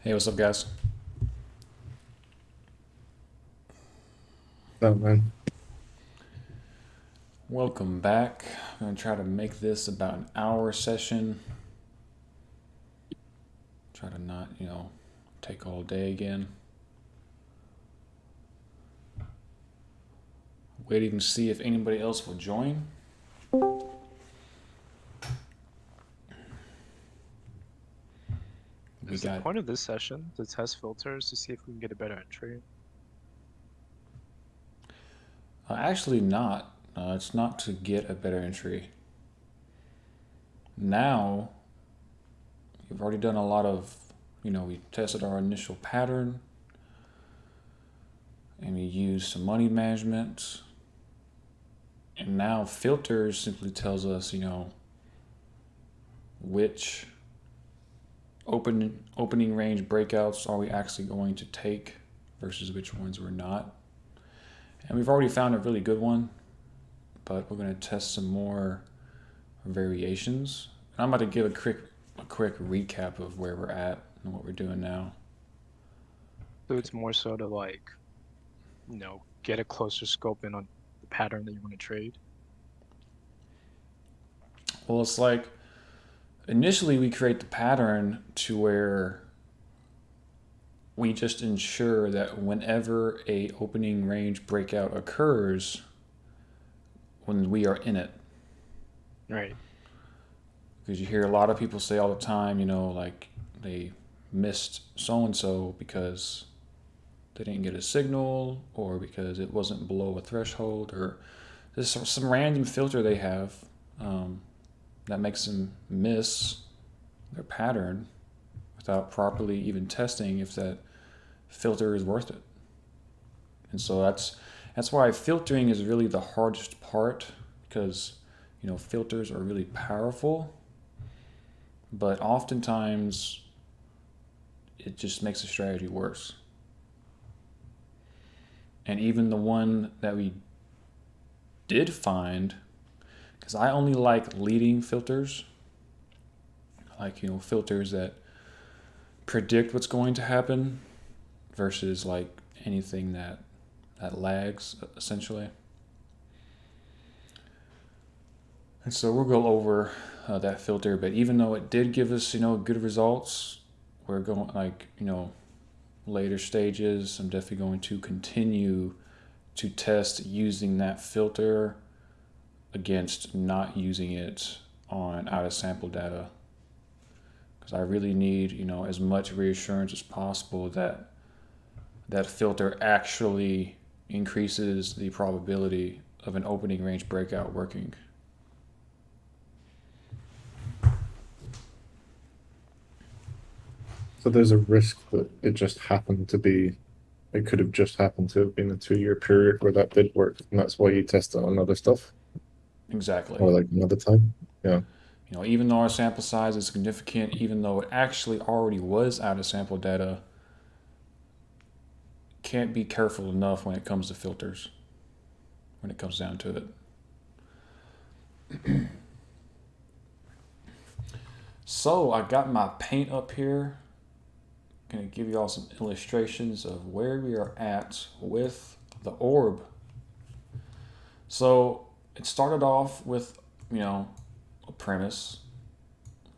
Hey, what's up, guys? Oh man. Welcome back. I'm gonna try to make this about an hour session. Try to not, take all day again. Waiting to see if anybody else will join. We Is the got point of this session to test filters to see if we can get a better entry? actually not. It's not to get a better entry. Now, we've already done a lot of, we tested our initial pattern and we used some money management. And now filters simply tells us, which opening range breakouts are we actually going to take versus which ones we're not. And we've already found a really good one, but we're going to test some more variations. And I'm about to give a quick recap of where we're at and what we're doing now. So it's more so to get a closer scope in on the pattern that you want to trade. Well, it's like initially we create the pattern to where we just ensure that whenever a opening range breakout occurs, when we are in it, Right. because you hear a lot of people say all the time, like they missed so and so because they didn't get a signal or because it wasn't below a threshold or there's some random filter they have that makes them miss their pattern without properly even testing if that filter is worth it. And so that's why filtering is really the hardest part because filters are really powerful, but oftentimes it just makes the strategy worse. And even the one that we did find, because I only like leading filters, like filters that predict what's going to happen versus like anything that lags essentially. And so we'll go over that filter, but even though it did give us good results, we're going like later stages. I'm definitely going to continue to test using that filter against not using it on out of sample data because I really need as much reassurance as possible that that filter actually increases the probability of an opening range breakout working. So there's a risk that it could have just happened to have been a 2 year period where that did work, and that's why you test it on other stuff Exactly. or like another time. Yeah. Even though our sample size is significant, even though it actually already was out of sample data, can't be careful enough when it comes to filters, when it comes down to it. So I got my paint up here. Gonna give you all some illustrations of where we are at with the orb. So it started off with, a premise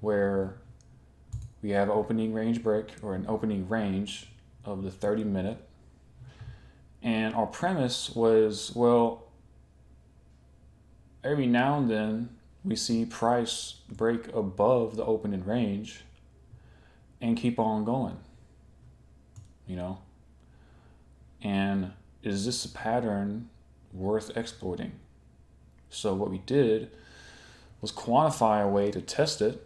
where we have opening range break or an opening range of the 30-minute. And our premise was, well, every now and then we see price break above the opening range and keep on going, you know? And is this a pattern worth exploiting? So what we did was quantify a way to test it.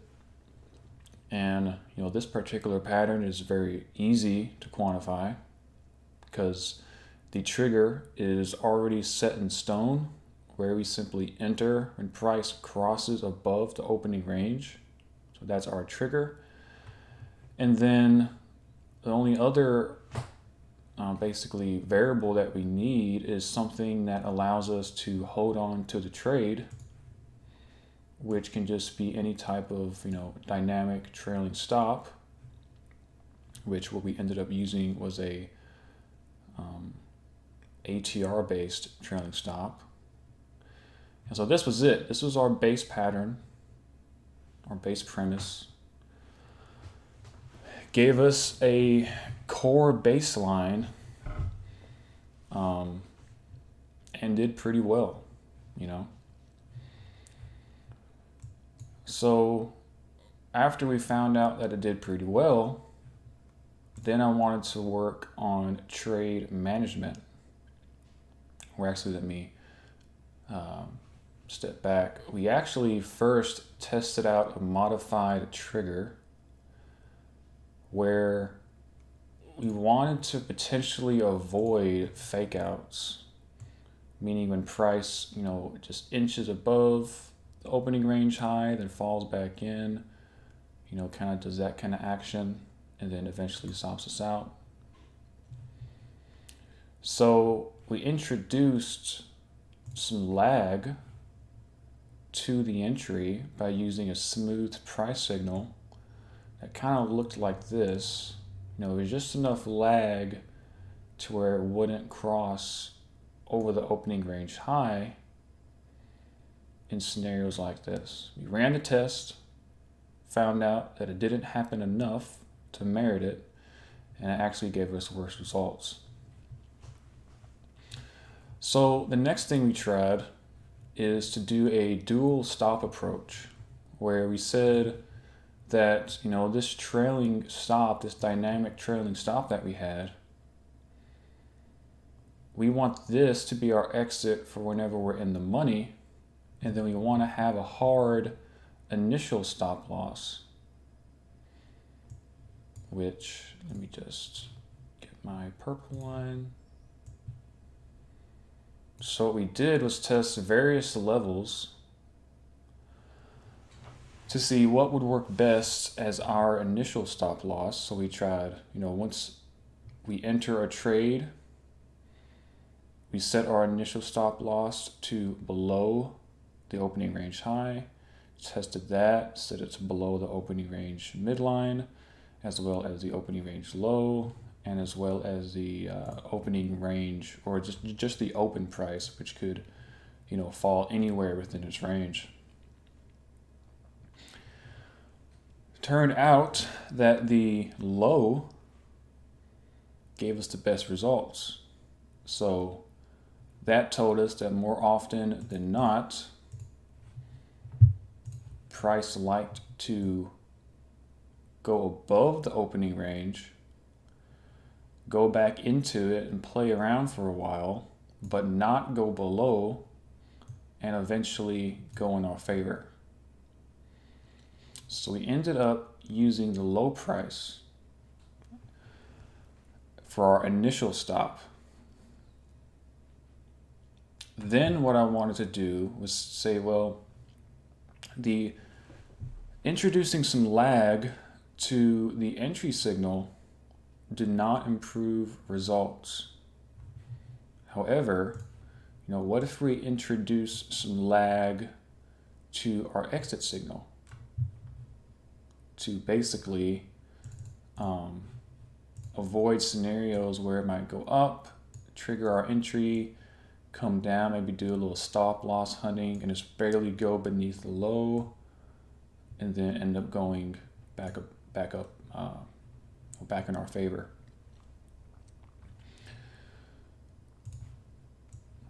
And this particular pattern is very easy to quantify because the trigger is already set in stone where we simply enter when price crosses above the opening range. So that's our trigger. And then the only other basically variable that we need is something that allows us to hold on to the trade, which can just be any type of dynamic trailing stop, which what we ended up using was a ATR based trailing stop. And so this was it. This was our base pattern, our base premise. Gave us a core baseline and did pretty well, you know. So after we found out that it did pretty well, then I wanted to work on trade management. Or actually, let me step back. We actually first tested out a modified trigger where we wanted to potentially avoid fake outs, meaning when price, you know, just inches above the opening range high, then falls back in, you know, kind of does that kind of action, and then eventually stops us out. So we introduced some lag to the entry by using a smooth price signal that kind of looked like this. You know, it was just enough lag to where it wouldn't cross over the opening range high in scenarios like this. We ran the test, found out that it didn't happen enough to merit it, and it actually gave us worse results. So the next thing we tried is to do a dual stop approach, where we said that, you know, this trailing stop, this dynamic trailing stop that we had, we want this to be our exit for whenever we're in the money, and then we want to have a hard initial stop loss, which, let me just get my purple line. So what we did was test various levels to see what would work best as our initial stop loss. So we tried, you know, once we enter a trade, we set our initial stop loss to below the opening range high, tested that, set it to below the opening range midline, as well as the opening range low, and as well as the opening range, or just the open price, which could, you know, fall anywhere within its range. Turned out that the low gave us the best results. So that told us that more often than not, price liked to go above the opening range, go back into it and play around for a while, but not go below and eventually go in our favor. So we ended up using the low price for our initial stop. Then what I wanted to do was say, well, the introducing some lag to the entry signal did not improve results. However, you know, what if we introduce some lag to our exit signal to basically avoid scenarios where it might go up, trigger our entry, come down, maybe do a little stop loss hunting, and just barely go beneath the low, and then end up going back in our favor.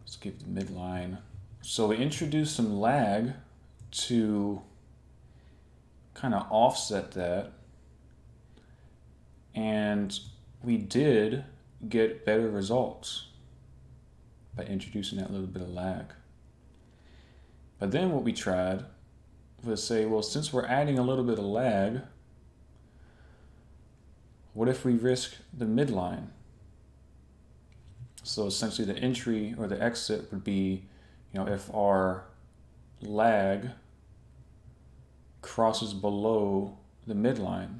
Let's give the midline. So we introduced some lag to kind of offset that, and we did get better results by introducing that little bit of lag. But then what we tried was say, well, since we're adding a little bit of lag, what if we risk the midline? So essentially the entry or the exit would be, you know, if our lag crosses below the midline,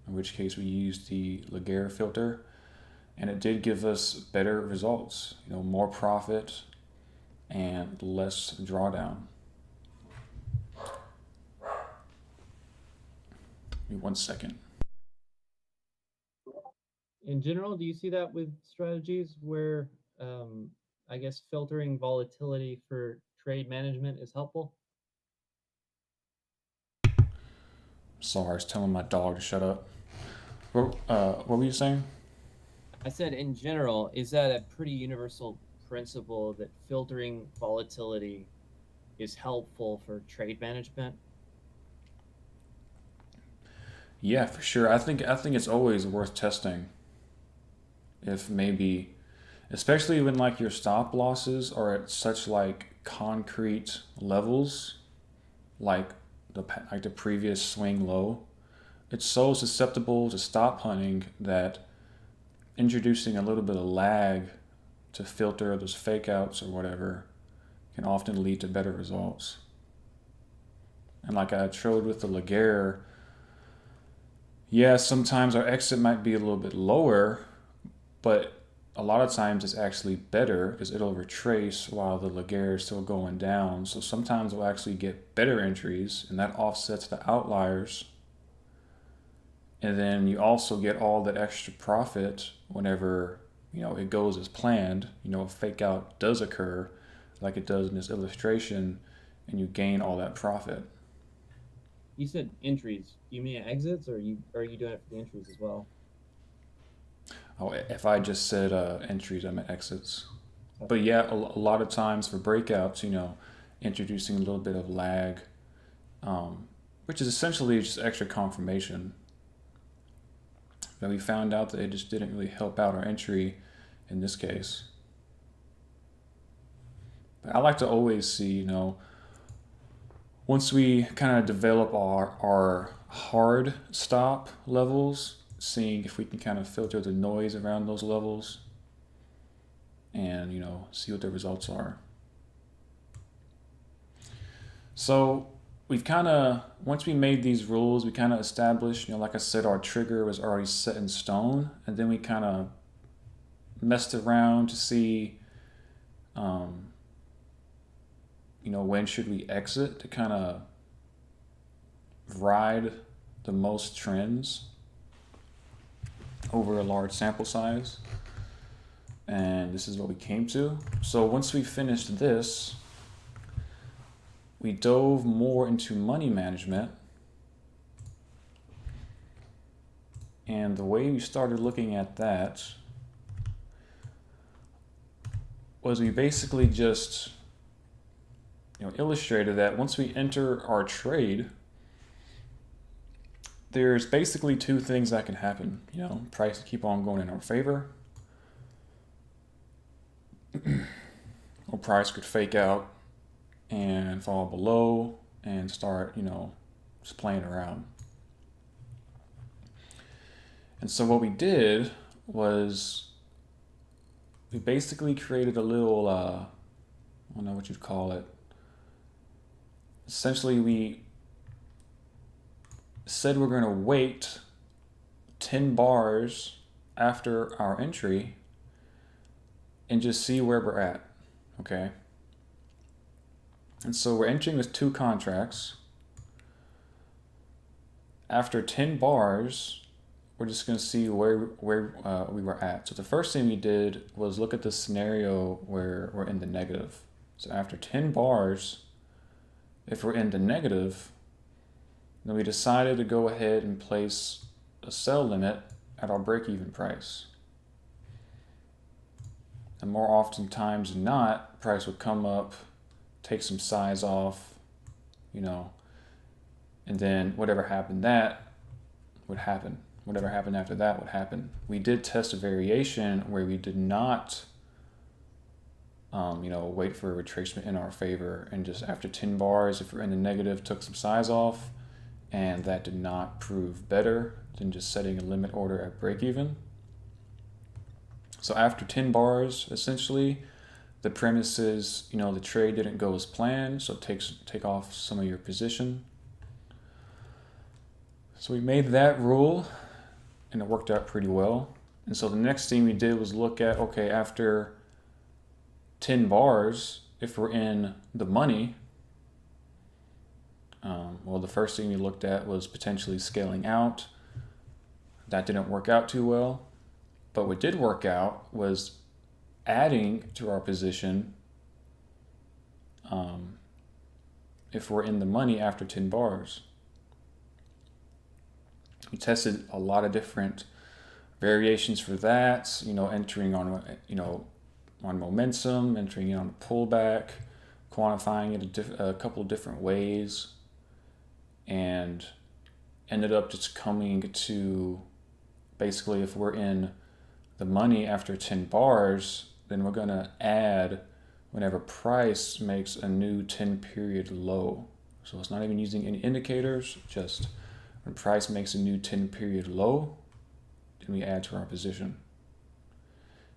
in which case we used the Laguerre filter, and it did give us better results, you know, more profit and less drawdown. Give me 1 second. in general, do you see that with strategies where I guess filtering volatility for trade management is helpful? Sorry, I was telling my dog to shut up. What were you saying? I said in general, is that a pretty universal principle that filtering volatility is helpful for trade management? Yeah, for sure. I think it's always worth testing. If maybe, especially when like your stop losses are at such like concrete levels, like the previous swing low, it's so susceptible to stop hunting that introducing a little bit of lag to filter those fake outs or whatever can often lead to better results. And like I showed with the Laguerre, yeah, sometimes our exit might be a little bit lower, but a lot of times it's actually better because it'll retrace while the Laguerre is still going down. So sometimes we'll actually get better entries, and that offsets the outliers. And then you also get all that extra profit whenever it goes as planned. A fake out does occur, like it does in this illustration, and you gain all that profit. You said entries. Do you mean exits, or are you doing it for the entries as well? Oh, if I just said entries, I meant exits. But yeah, a lot of times for breakouts, introducing a little bit of lag, which is essentially just extra confirmation. But we found out that it just didn't really help out our entry in this case. But I like to always see, once we kind of develop our hard stop levels, seeing if we can kind of filter the noise around those levels and see what the results are. So we've kind of, once we made these rules, we kind of established, like I said, our trigger was already set in stone, and then we kind of messed around to see when should we exit to kind of ride the most trends over a large sample size. And this is what we came to. So once we finished this, we dove more into money management. And the way we started looking at that was we basically just illustrated that once we enter our trade, there's basically two things that can happen. Price keep on going in our favor, or price could fake out and fall below and start, just playing around. And so what we did was we basically created a little, I don't know what you'd call it. Essentially, we said we're going to wait 10 bars after our entry and just see where we're at, okay? And so we're entering with 2 contracts. After 10 bars, we're just going to see where we were at. So the first thing we did was look at the scenario where we're in the negative. So after 10 bars, if we're in the negative, then we decided to go ahead and place a sell limit at our break-even price. And more often times than not, price would come up, take some size off, and then whatever happened that would happen. Whatever happened after that would happen. We did test a variation where we did not wait for a retracement in our favor, and just after 10 bars, if we're in the negative, took some size off, and that did not prove better than just setting a limit order at break even. So after 10 bars, essentially, the premise is, the trade didn't go as planned, so take off some of your position. So we made that rule, and it worked out pretty well. And so the next thing we did was look at, okay, after 10 bars, if we're in the money, the first thing we looked at was potentially scaling out. That didn't work out too well. But what did work out was adding to our position if we're in the money after 10 bars. We tested a lot of different variations for that, entering on, on momentum, entering in on a pullback, quantifying it a couple of different ways, and ended up just coming to basically if we're in the money after 10 bars, then we're going to add whenever price makes a new 10 period low. So it's not even using any indicators, just when price makes a new 10 period low, then we add to our position.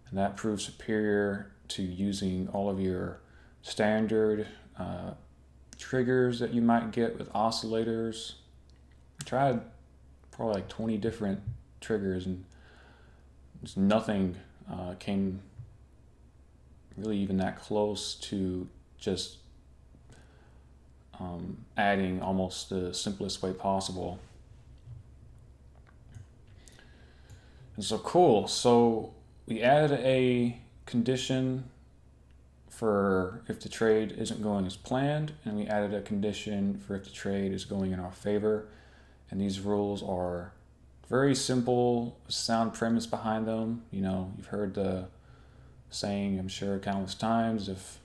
And that proves superior to using all of your standard triggers that you might get with oscillators. I tried probably like 20 different triggers and just nothing came really even that close to just adding almost the simplest way possible. And so cool. So we added a condition for if the trade isn't going as planned, and we added a condition for if the trade is going in our favor. And these rules are very simple, sound premise behind them. You've heard the saying, I'm sure, countless times. If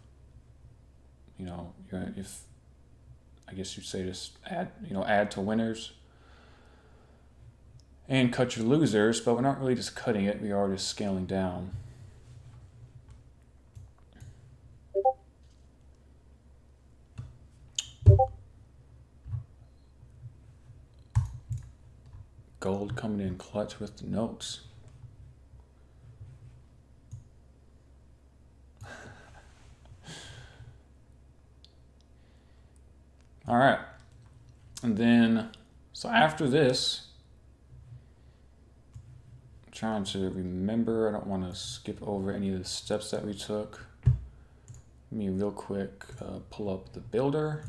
I guess you'd say just add to winners and cut your losers, but we're not really just cutting it, we are just scaling down. Gold coming in clutch with the notes. All right. And then, so after this, I'm trying to remember, I don't want to skip over any of the steps that we took. Let me real quick pull up the builder.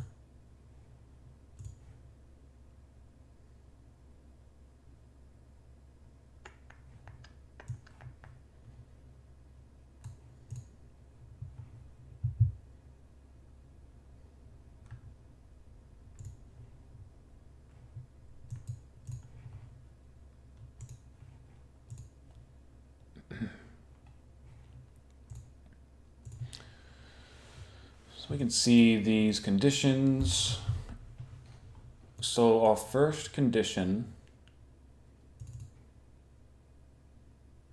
So we can see these conditions. So our first condition,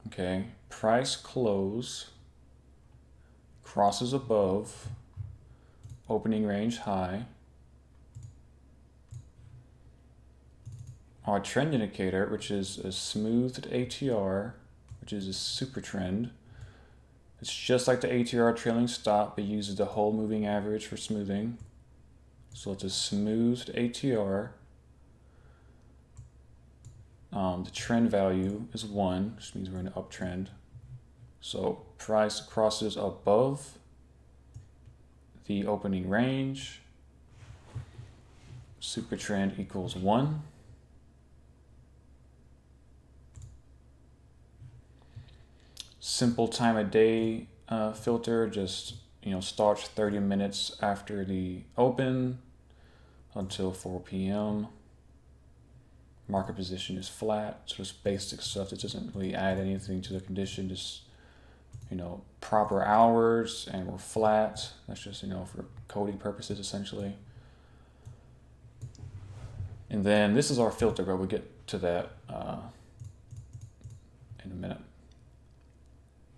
okay, price close crosses above opening range high. Our trend indicator, which is a smoothed ATR, which is a super trend. It's just like the ATR trailing stop, but uses the whole moving average for smoothing. So it's a smoothed ATR. The trend value is 1, which means we're in an uptrend. So price crosses above the opening range. Super trend equals 1. Simple time of day filter, just starts 30 minutes after the open until 4 p.m. Market position is flat, so just basic stuff that doesn't really add anything to the condition, just proper hours, and we're flat. That's just for coding purposes essentially. And then this is our filter, but we'll get to that in a minute.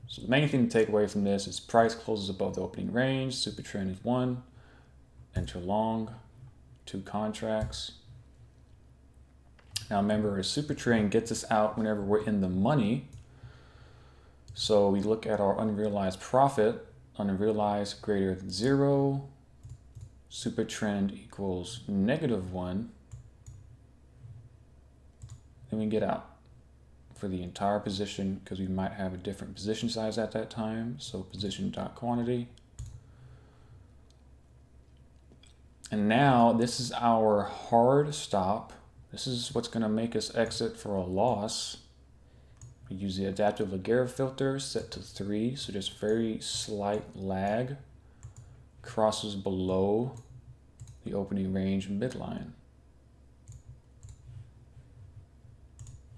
So the main thing to take away from this is price closes above the opening range, super trend is 1, enter long, 2 contracts. Now remember, a super trend gets us out whenever we're in the money. So we look at our unrealized profit, unrealized greater than 0, super trend equals -1, then we get out for the entire position, because we might have a different position size at that time. So position.quantity. And now this is our hard stop. This is what's going to make us exit for a loss. We use the adaptive Laguerre filter set to 3, so just very slight lag. Crosses below the opening range midline.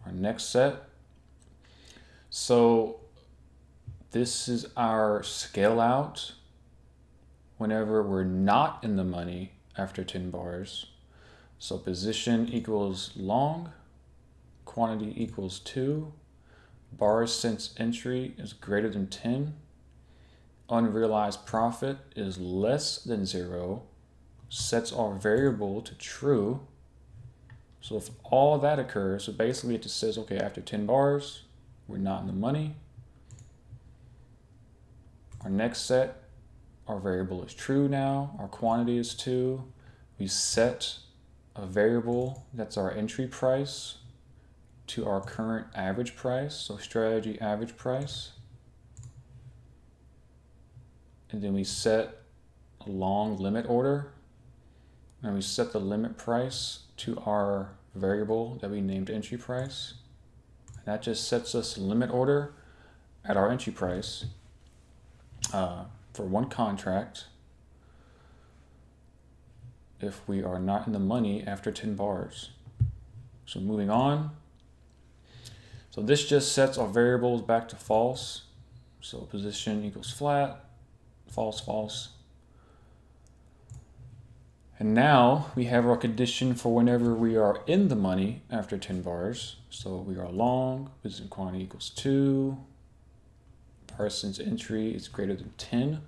Our next set. So this is our scale out whenever we're not in the money after 10 bars. So position equals long, quantity equals 2, bars since entry is greater than 10, unrealized profit is less than 0, sets our variable to true. So if all that occurs, so basically it just says, okay, after 10 bars, we're not in the money. Our next set, our variable is true now, our quantity is 2. We set a variable that's our entry price to our current average price, so strategy average price. And then we set a long limit order, and we set the limit price to our variable that we named entry price. And that just sets us a limit order at our entry price for one contract if we are not in the money after 10 bars. So moving on. So this just sets our variables back to false. So position equals flat, false, false. And now we have our condition for whenever we are in the money after 10 bars. So we are long, position quantity equals 2, bars since entry is greater than 10.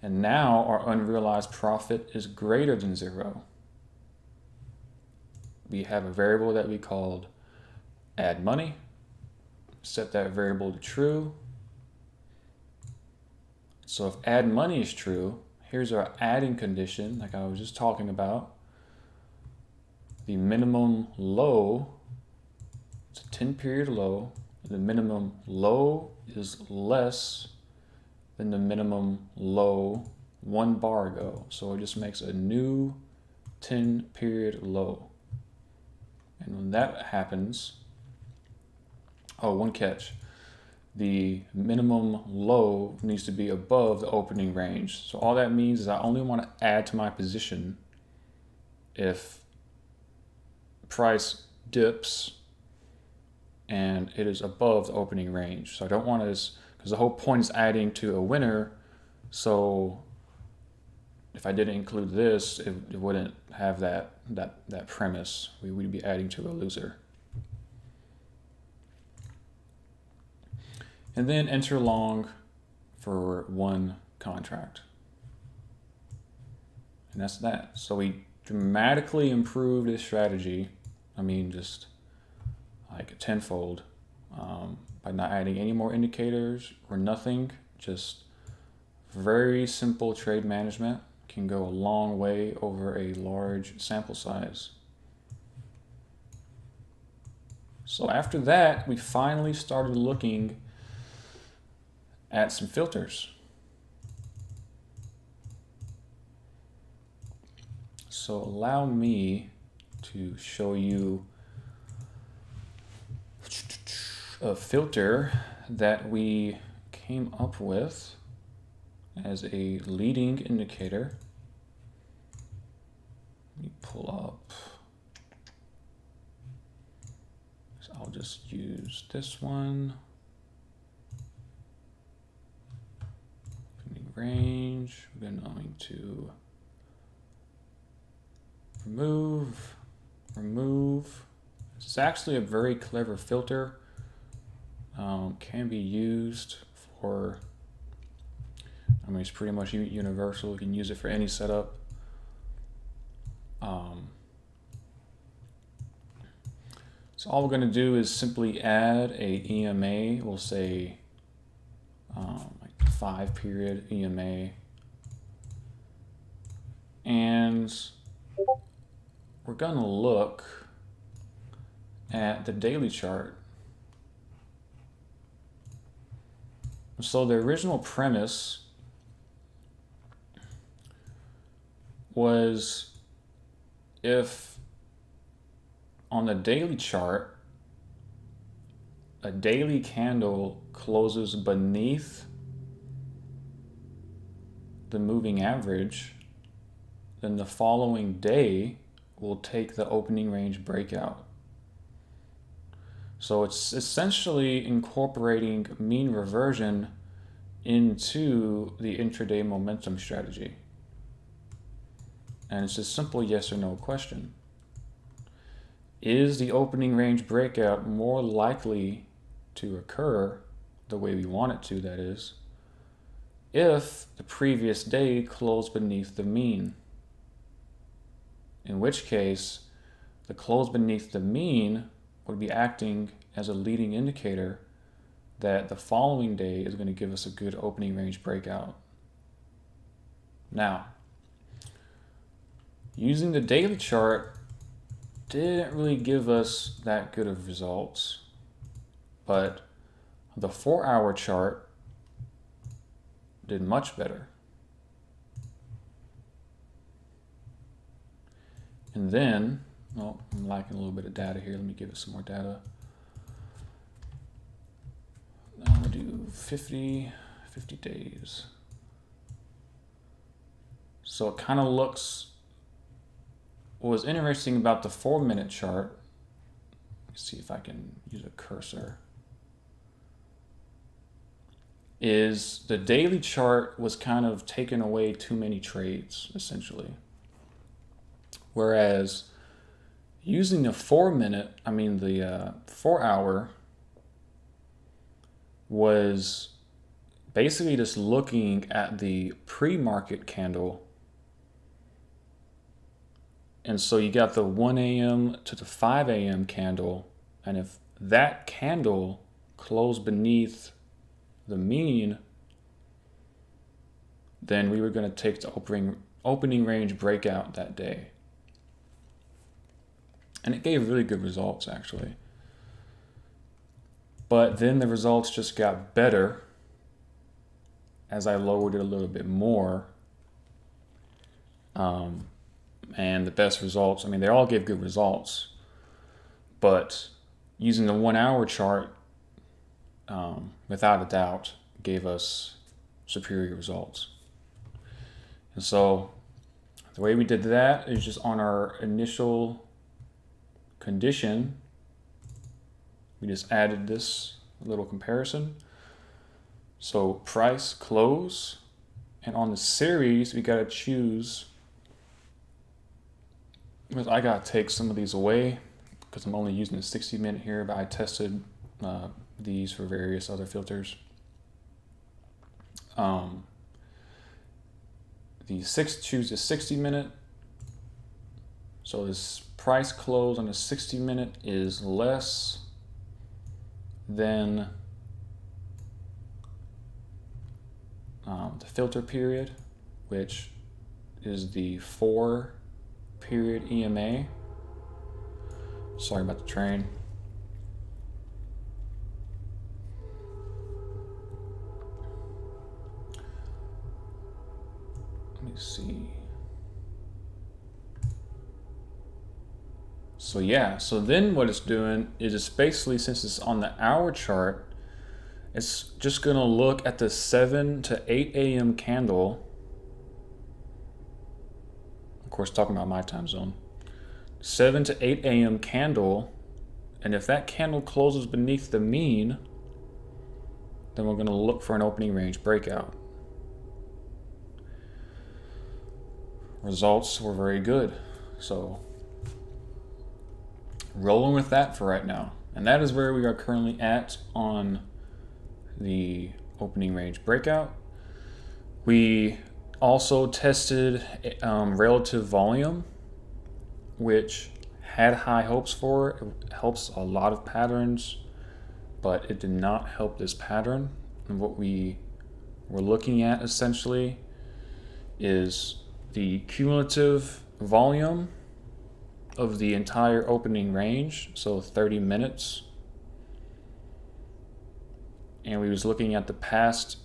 And now our unrealized profit is greater than 0. We have a variable that we called add money. Set that variable to true. So if add money is true, here's our adding condition, like I was just talking about. The minimum low, it's a 10-period low. The minimum low is less than the minimum low 1 bar ago. So it just makes a new 10-period low. And when that happens, oh, one catch. The minimum low needs to be above the opening range. So all that means is I only want to add to my position if price dips and it is above the opening range. So I don't want to, because the whole point is adding to a winner. So if I didn't include this, it wouldn't have that premise. We would be adding to a loser. And then enter long for one contract. And that's that. So we dramatically improved this strategy. I mean, just like tenfold by not adding any more indicators or nothing. Just very simple trade management can go a long way over a large sample size. So after that, we finally started looking at some filters. So allow me to show you a filter that we came up with as a leading indicator. Let me pull up. So I'll just use this one. Range, we're going to remove. It's actually a very clever filter. Can be used for, I mean, it's pretty much universal. You can use it for any setup. So all we're going to do is simply add a EMA. We'll say 5-period EMA, and we're gonna look at the daily chart. So the original premise was if on the daily chart a daily candle closes beneath the moving average, then the following day will take the opening range breakout. So it's essentially incorporating mean reversion into the intraday momentum strategy. And it's a simple yes or no question. Is the opening range breakout more likely to occur the way we want it to, that is, if the previous day closed beneath the mean? In which case, the close beneath the mean would be acting as a leading indicator that the following day is going to give us a good opening range breakout. Now, using the daily chart didn't really give us that good of results, but the 4-hour chart did much better. And then, well, I'm lacking a little bit of data here. Let me give it some more data. Now we'll do 50 days. So it kind of looks, what was interesting about the 4-minute chart, let's see if I can use a cursor, is the daily chart was kind of taking away too many trades, essentially. Whereas using the 4-hour was basically just looking at the pre-market candle. And so you got the 1 a.m. to the 5 a.m. candle. And if that candle closed beneath the mean, then we were going to take the opening range breakout that day. And it gave really good results, actually. But then the results just got better as I lowered it a little bit more. And the best results, I mean, they all gave good results. But using the 1-hour chart, without a doubt, gave us superior results. And so the way we did that is just on our initial condition, we just added this little comparison. So price, close, and on the series, we got to choose, because I got to take some of these away because I'm only using the 60-minute here, but I tested these for various other filters. Choose the 60-minute. So this price close on the 60-minute is less than the filter period, which is the 4-period EMA. Sorry about the train. Let me see. So yeah, so then what it's doing is it's basically, since it's on the hour chart, it's just gonna look at the 7 to 8 a.m. candle. Of course, talking about my time zone. 7 to 8 a.m. candle, and if that candle closes beneath the mean, then we're gonna look for an opening range breakout. Results were very good. So rolling with that for right now. And that is where we are currently at on the opening range breakout. We also tested relative volume, which had high hopes for. It helps a lot of patterns, but it did not help this pattern. And what we were looking at essentially is the cumulative volume of the entire opening range, so 30 minutes. And we was looking at the past,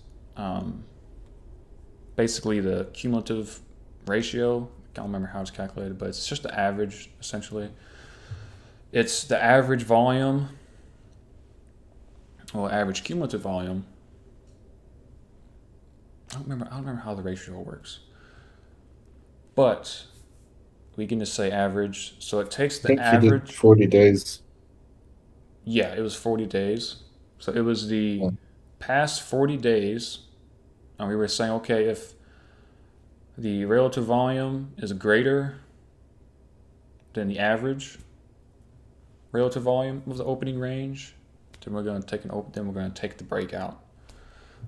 basically the cumulative ratio. I don't remember how it's calculated, but it's just the average, essentially. It's the average volume well, average cumulative volume. I don't remember how the ratio works. But we can just say average. So it takes I the think he did average. 40 days. Yeah, it was 40 days. So it was the past 40 days. And we were saying, okay, if the relative volume is greater than the average relative volume of the opening range, then we're going to take the breakout.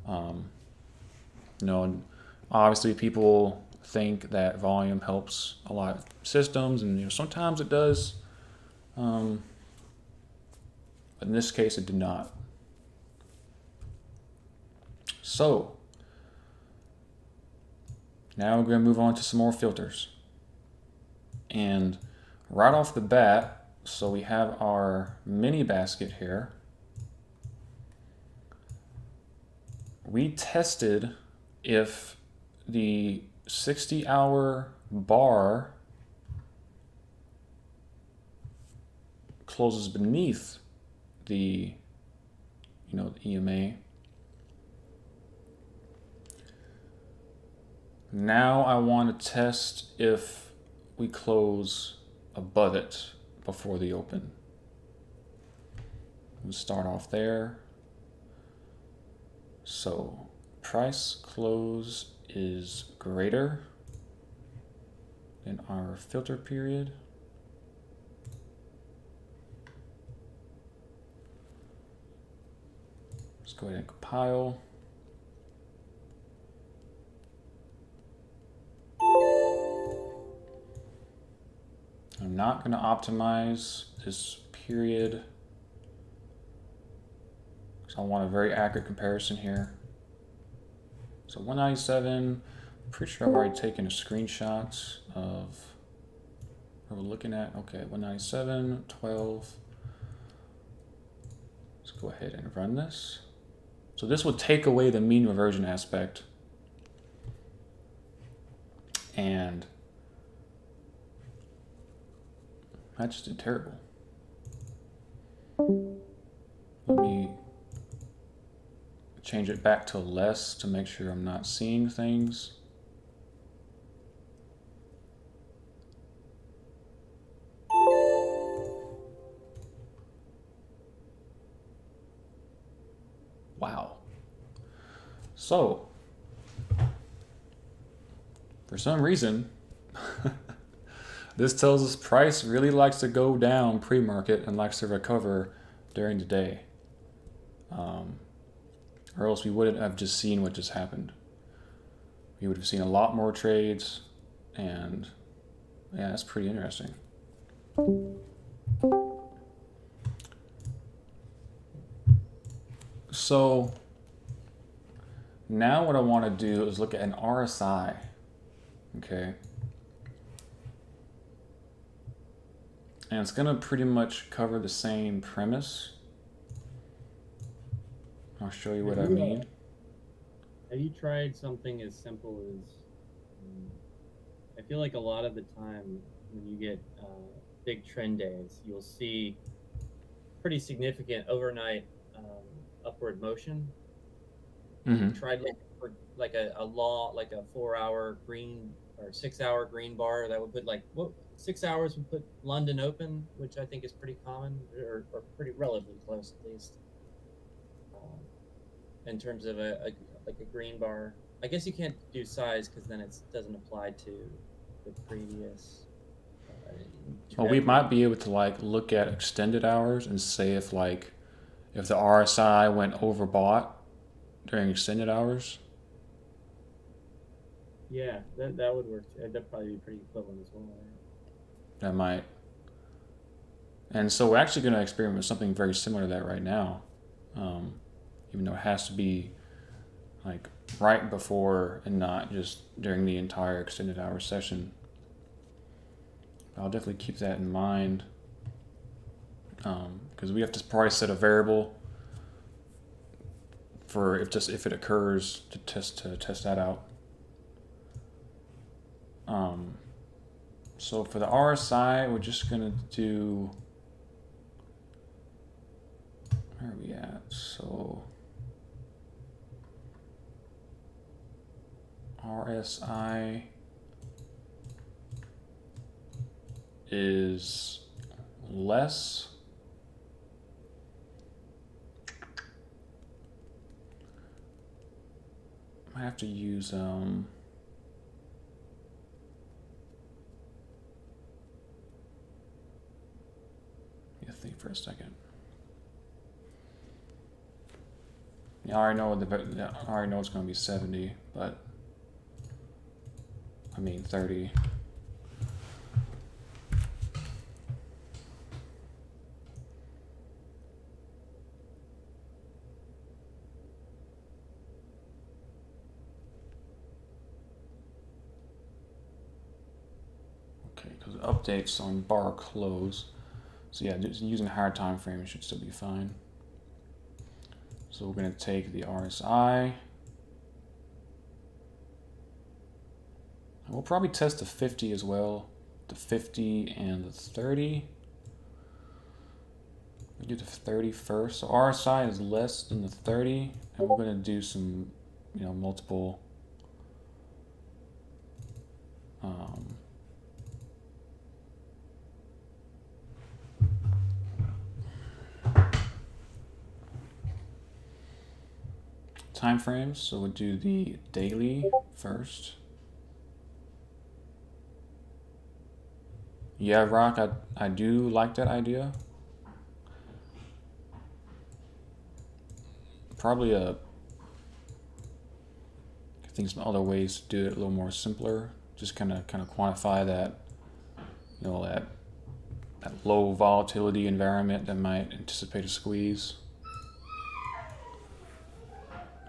And obviously people think that volume helps a lot of systems, and sometimes it does. But in this case, it did not. So now we're going to move on to some more filters. And right off the bat, so we have our mini basket here. We tested if the 60-hour bar closes beneath the the EMA. Now I want to test if we close above it before the open. We'll start off there. So price close is greater than our filter period. Let's go ahead and compile. I'm not going to optimize this period because I want a very accurate comparison here. So 197, pretty sure I've already taken a screenshot of what we're looking at. Okay, 197, 12. Let's go ahead and run this. So this would take away the mean reversion aspect. And that just did terrible. Let me change it back to less to make sure I'm not seeing things. Wow. So, for some reason, this tells us price really likes to go down pre-market and likes to recover during the day. Or else we wouldn't have just seen what just happened. We would have seen a lot more trades, and yeah, that's pretty interesting. So now what I want to do is look at an RSI, okay? And it's going to pretty much cover the same premise. I'll show you what I mean. Have you tried something as simple as, I feel like a lot of the time when you get big trend days, you'll see pretty significant overnight upward motion. Mm-hmm. Tried like a 4-hour green or 6-hour green bar that would put 6 hours would put London open, which I think is pretty common or pretty relatively close at least. In terms of a green bar, I guess you can't do size because then it doesn't apply to the previous. Well, we might be able to look at extended hours and say if the RSI went overbought during extended hours. Yeah, that would work. That'd probably be pretty equivalent as well. Right? That might. And so we're actually going to experiment with something very similar to that right now. Even though it has to be right before and not just during the entire extended hour session. I'll definitely keep that in mind because we have to probably set a variable for if it occurs to test that out. So for the RSI, we're just gonna do where are we at? So RSI is less. I have to use think for a second. Yeah, I already know I already know it's going to be 70, but I mean 30. Okay, because it updates on bar close. So yeah, just using higher time frame should still be fine. So we're going to take the RSI. And we'll probably test the 50 as well. The 50 and the 30. We do the 30 first. So RSI is less than the 30, and we're going to do some, multiple time frames. So we'll do the daily first. Yeah, Rock, I do like that idea. Probably I think some other ways to do it a little more simpler. Just kind of quantify that, that low volatility environment that might anticipate a squeeze.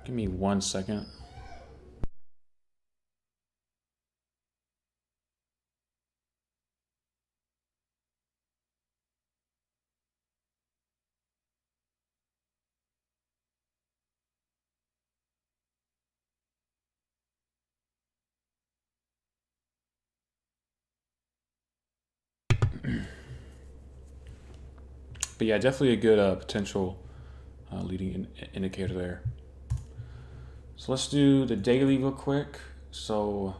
Give me 1 second. But yeah, definitely a good potential leading indicator there. So let's do the daily real quick. So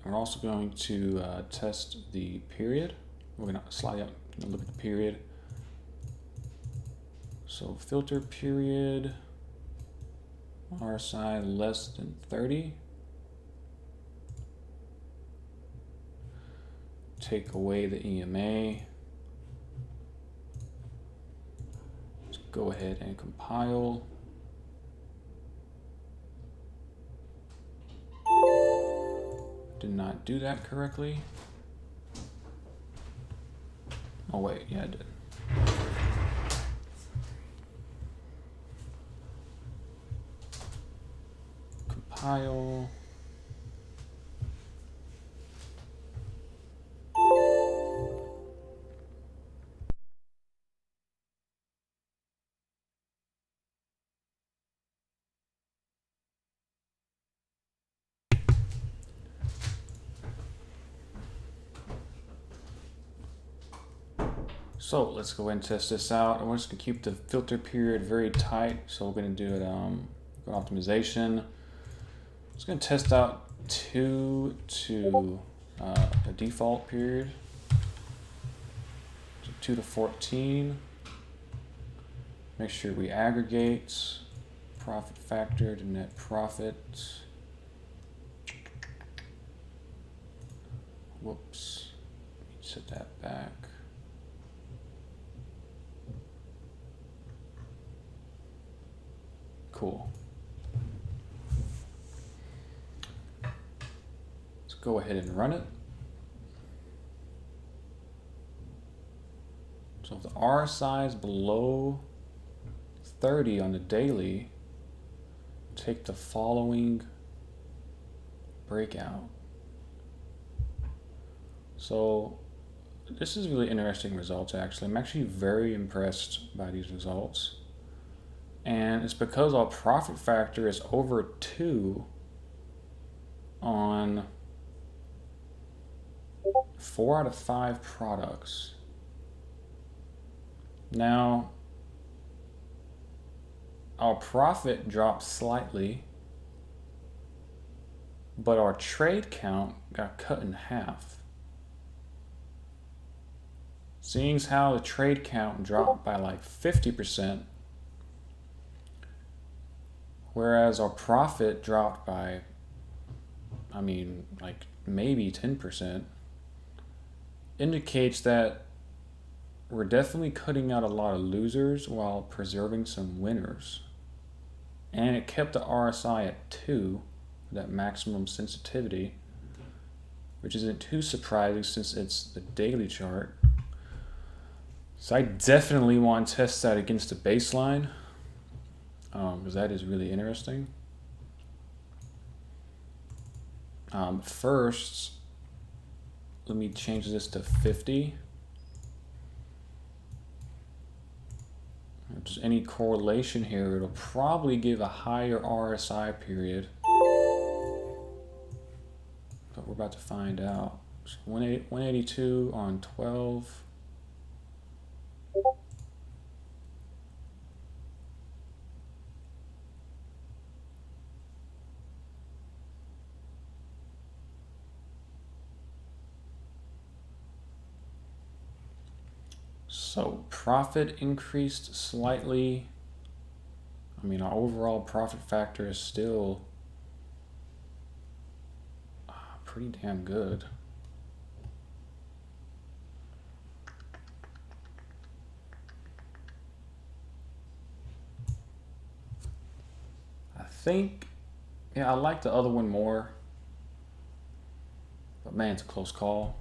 we're also going to test the period. We're going to slide up and look at the period. So filter period, RSI less than 30. Take away the EMA. Let's go ahead and compile. Did not do that correctly. Oh wait, yeah I did. Compile. So let's go ahead and test this out. We're just gonna keep the filter period very tight. So we're gonna do it go optimization. Just gonna test out 2 to the default period. So 2 to 14. Make sure we aggregate profit factor to net profit. Whoops, set that back. Cool. Let's go ahead and run it. So if the RSI is below 30 on the daily, take the following breakout. So this is really interesting results actually. I'm actually very impressed by these results. And it's because our profit factor is over 2 on 4 out of 5 products. Now, our profit dropped slightly, but our trade count got cut in half. Seeing as how the trade count dropped by like 50%, whereas our profit dropped by, I mean, like maybe 10%, indicates that we're definitely cutting out a lot of losers while preserving some winners. And it kept the RSI at 2, that maximum sensitivity, which isn't too surprising since it's the daily chart. So I definitely want to test that against the baseline, because that is really interesting. First, let me change this to 50. If there's any correlation here, it'll probably give a higher RSI period. But we're about to find out. So 182 on 12. So profit increased slightly. I mean, our overall profit factor is still pretty damn good. I think, yeah, I like the other one more. But man, it's a close call.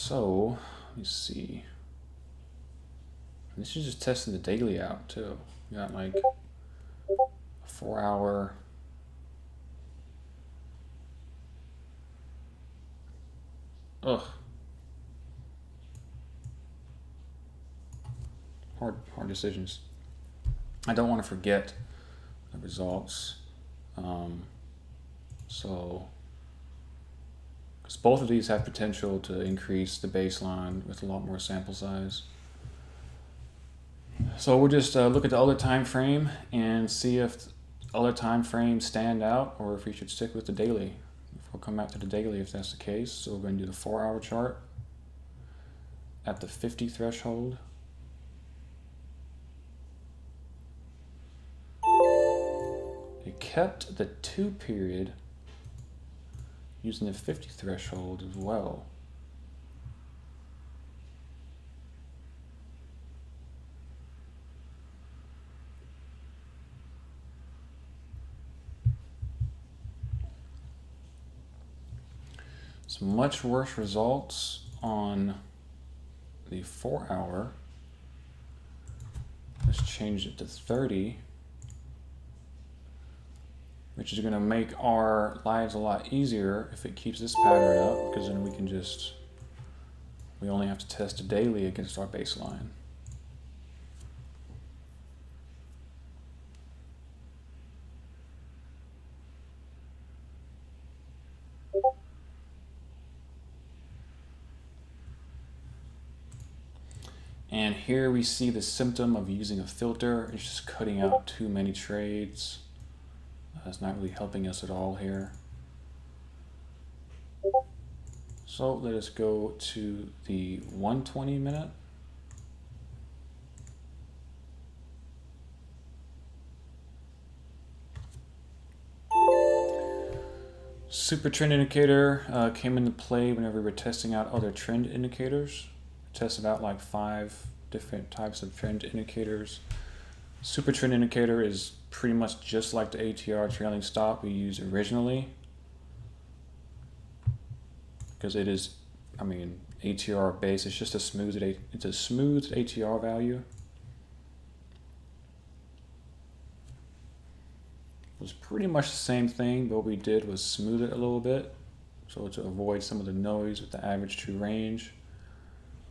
So, let me see. This is just testing the daily out too. You got like a 4 hour. Ugh. Hard decisions. I don't want to forget the results. So, because both of these have potential to increase the baseline with a lot more sample size. So we'll just look at the other time frame and see if other time frames stand out or if we should stick with the daily. We'll come back to the daily if that's the case. So we're going to do the 4 hour chart at the 50 threshold. It kept the 2 period using the 50 threshold as well. So much worse results on the 4 hour. Let's change it to 30, which is going to make our lives a lot easier if it keeps this pattern up, because then we only have to test a daily against our baseline. And here we see the symptom of using a filter. It's just cutting out too many trades. That's not really helping us at all here. So let us go to the 120 minute. Super trend indicator came into play whenever we were testing out other trend indicators. Tested out like 5 different types of trend indicators. Super trend indicator is pretty much just like the ATR trailing stop we used originally, because it is, I mean, ATR based. It's just a smooth ATR value. It was pretty much the same thing, but what we did was smooth it a little bit, so to avoid some of the noise with the average true range,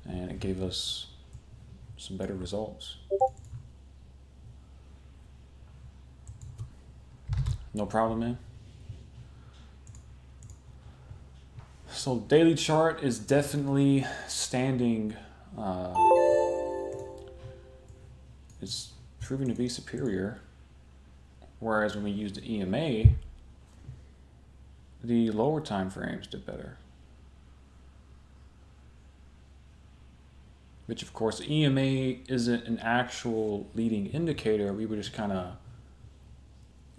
and it gave us some better results. No problem, man. So daily chart is definitely standing it's proving to be superior. Whereas when we used the EMA, the lower time frames did better. Which, of course, EMA isn't an actual leading indicator. We were just kind of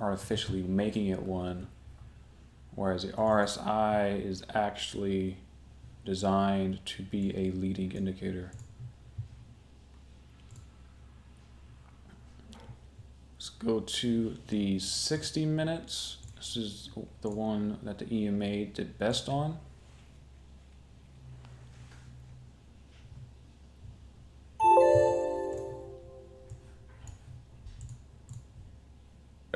artificially making it one. Whereas the RSI is actually designed to be a leading indicator. Let's go to the 60 minutes. This is the one that the EMA did best on.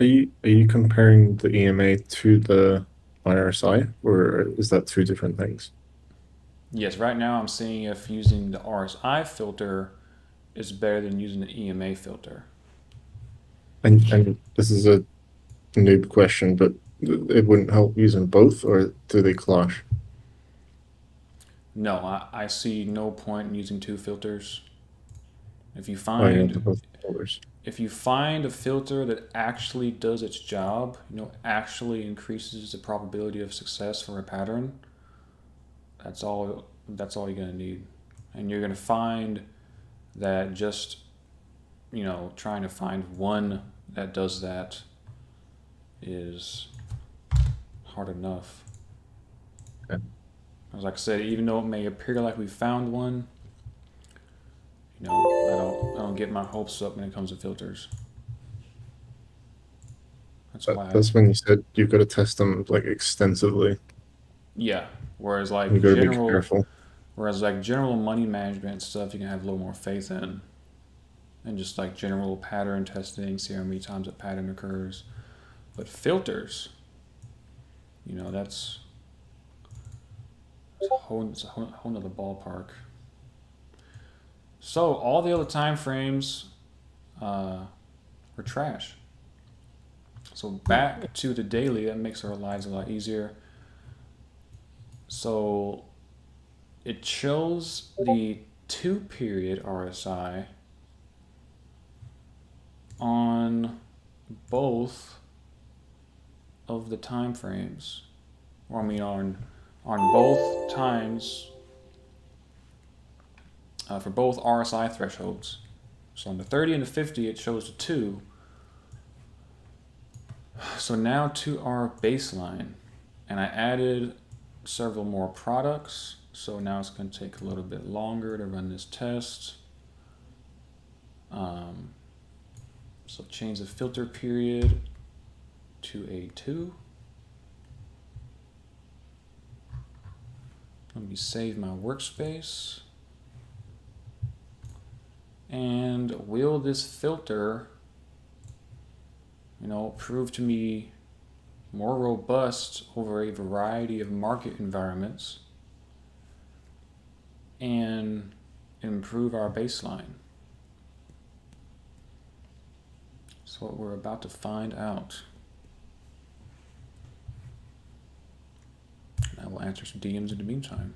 Are you comparing the EMA to the RSI, or is that two different things? Yes, right now I'm seeing if using the RSI filter is better than using the EMA filter. And this is a noob question, but it wouldn't help using both, or do they clash? No, I see no point in using two filters. If you Oh, you want find both colors. if you find a filter that actually does its job, actually increases the probability of success for a pattern, that's all you're gonna need. And you're gonna find that just trying to find one that does that is hard enough. Okay. As like I said, even though it may appear like we found one, I don't get my hopes up when it comes to filters. That's when you said you've got to test them like extensively. Yeah. Whereas like You got to be careful. general money management stuff, you can have a little more faith in, and just like general pattern testing, see how many times a pattern occurs. But filters, that's a whole nother ballpark. So all the other time frames were trash. So back to the daily, that makes our lives a lot easier. So it shows the 2-period RSI on both of the time frames. Or I mean on both times for both RSI thresholds. So on the 30 and the 50, it shows the 2. So now to our baseline, and I added several more products. So now it's going to take a little bit longer to run this test. So change the filter period to a 2. Let me save my workspace. And will this filter, prove to me more robust over a variety of market environments and improve our baseline? That's what we're about to find out. And I will answer some DMs in the meantime.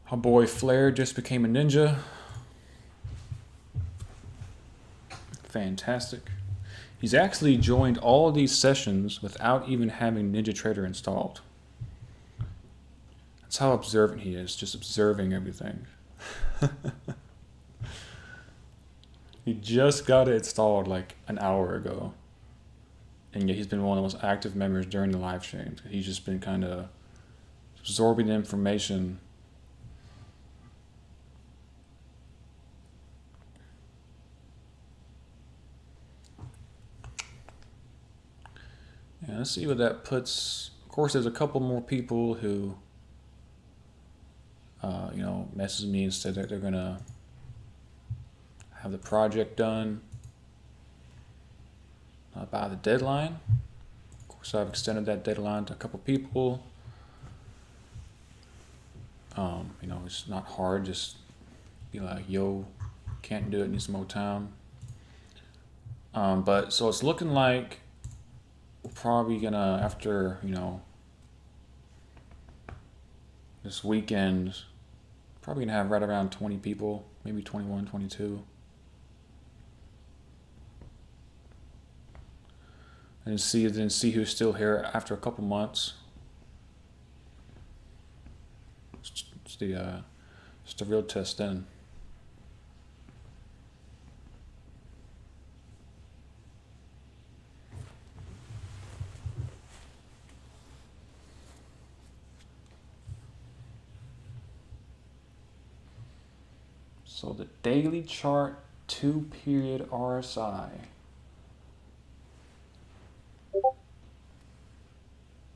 Our boy Flair just became a ninja. Fantastic. He's actually joined all these sessions without even having NinjaTrader installed. That's how observant he is, just observing everything. He just got it installed like an hour ago. And yet he's been one of the most active members during the live streams. He's just been kind of absorbing the information. Yeah, let's see what that puts. Of course, there's a couple more people who, message me and said that they're gonna have the project done by the deadline. Of course, I've extended that deadline to a couple people. It's not hard. Just be like, yo, can't do it. Need some more time. But so it's looking like we're probably gonna, after this weekend, probably gonna have right around 20 people, maybe 21, 22. And see who's still here after a couple months. It's the real test then. So the daily chart 2-period RSI.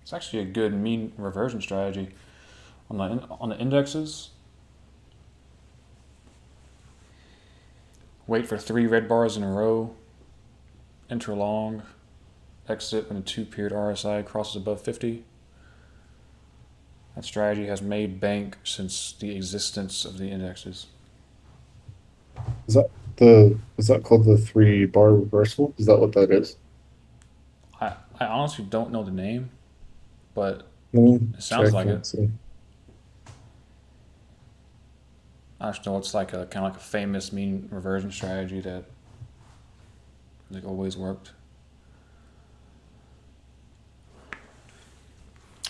It's actually a good mean reversion strategy on the indexes. Wait for 3 red bars in a row. Enter long. Exit when the 2-period RSI crosses above 50. That strategy has made bank since the existence of the indexes. Is that called the 3-bar reversal? Is that what that is? I honestly don't know the name, but It sounds like it. I just know it's like a kind of like a famous mean reversion strategy that like always worked.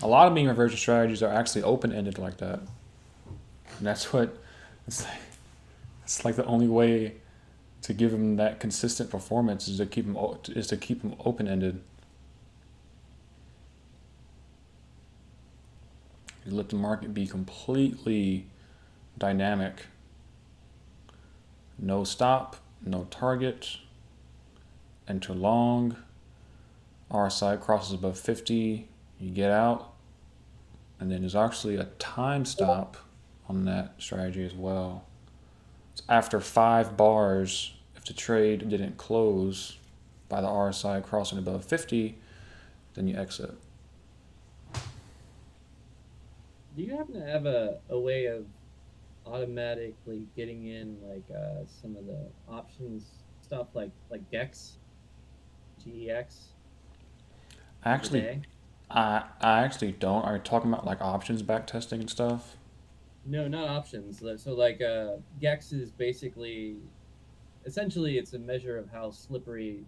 A lot of mean reversion strategies are actually open-ended like that, and that's what it's like the only way to give them that consistent performance is to keep them open-ended. You let the market be completely dynamic. No stop, no target. Enter long. RSI crosses above 50. You get out. And then there's actually a time stop on that strategy as well. It's after 5 bars. If the trade didn't close by the RSI crossing above 50, then you exit. Do you happen to have a way of automatically getting in like some of the options stuff like GEX, GEX? I actually don't. Are you talking about like options back testing and stuff? No, not options. So like GEX is essentially it's a measure of how slippery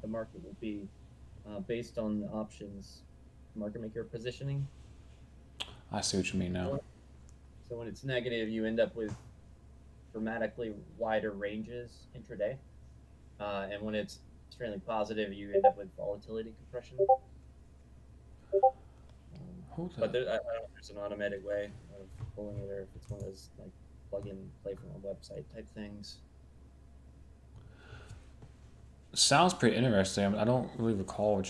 the market will be based on the options market maker positioning. I see what you mean now. So when it's negative, you end up with dramatically wider ranges intraday, and when it's extremely positive, you end up with volatility compression. But I don't know if there's an automatic way of pulling it, or if it's one of those like plug-in, play from a website type things. Sounds pretty interesting. I don't really recall I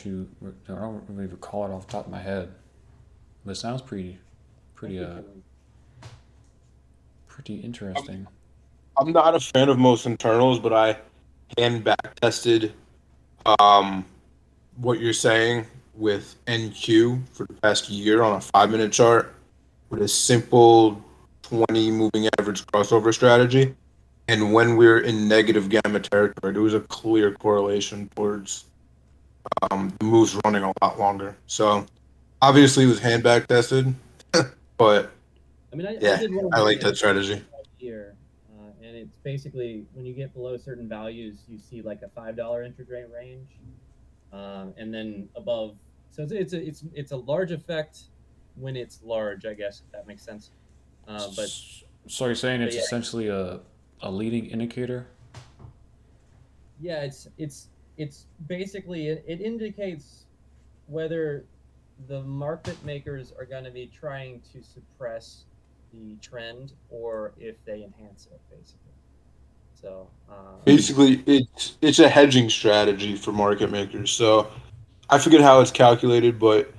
don't really recall it off the top of my head, but it sounds pretty interesting. I'm not a fan of most internals, but I hand back tested what you're saying with NQ for the past year on a 5-minute chart with a simple 20 moving average crossover strategy. And when we're in negative gamma territory, there was a clear correlation towards the moves running a lot longer. So obviously it was hand back tested, but I mean, I yeah, did one I like that strategy. here, and it's basically when you get below certain values, you see like a $5 intraday range, and then above. So it's a large effect when it's large, I guess, if that makes sense. But So you're saying it's yeah, essentially a leading indicator? yeah, it's basically it indicates whether the market makers are going to be trying to suppress the trend or if they enhance it, basically. So Basically, it's a hedging strategy for market makers. So I forget how it's calculated, but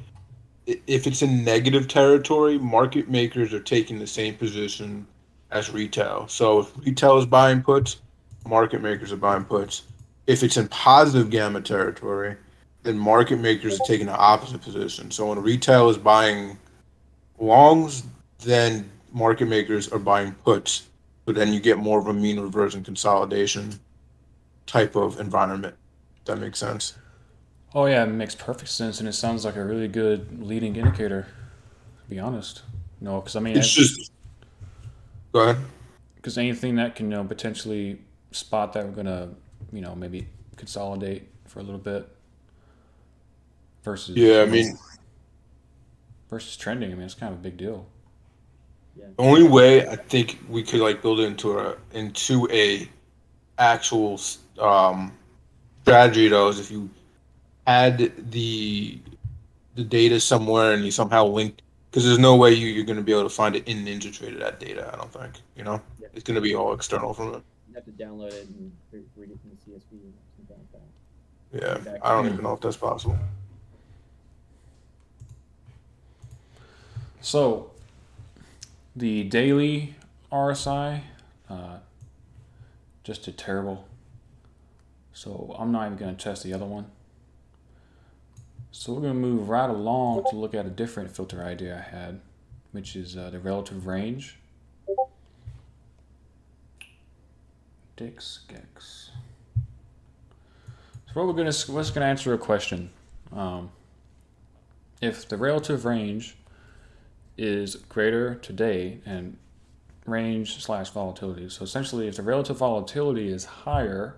if it's in negative territory, market makers are taking the same position as retail. So if retail is buying puts, market makers are buying puts. If it's in positive gamma territory, then market makers are taking the opposite position. So when retail is buying longs, then market makers are buying puts. So then you get more of a mean reversion consolidation type of environment. If that makes sense. Oh yeah, it makes perfect sense, and it sounds like a really good leading indicator. To be honest, no, because I mean, It's just go ahead. because anything that can potentially spot that we're gonna maybe consolidate for a little bit versus Yeah, I mean, versus trending. I mean, it's kind of a big deal. yeah, the only way I think we could like build it into a actual strategy though is if you had the data somewhere and you somehow link because there's no way you're going to be able to find it in NinjaTrader that data. I don't think yeah. it's going to be all external from it. You have to download it and read it from the CSV or something like that. Yeah, Bring it back. I don't even know if that's possible. So the daily RSI just did terrible. So I'm not even going to test the other one. So we're going to move right along to look at a different filter idea I had, which is the relative range. Dix Gex. So what we're just going to answer a question. If the relative range is greater today and range / volatility. So essentially, if the relative volatility is higher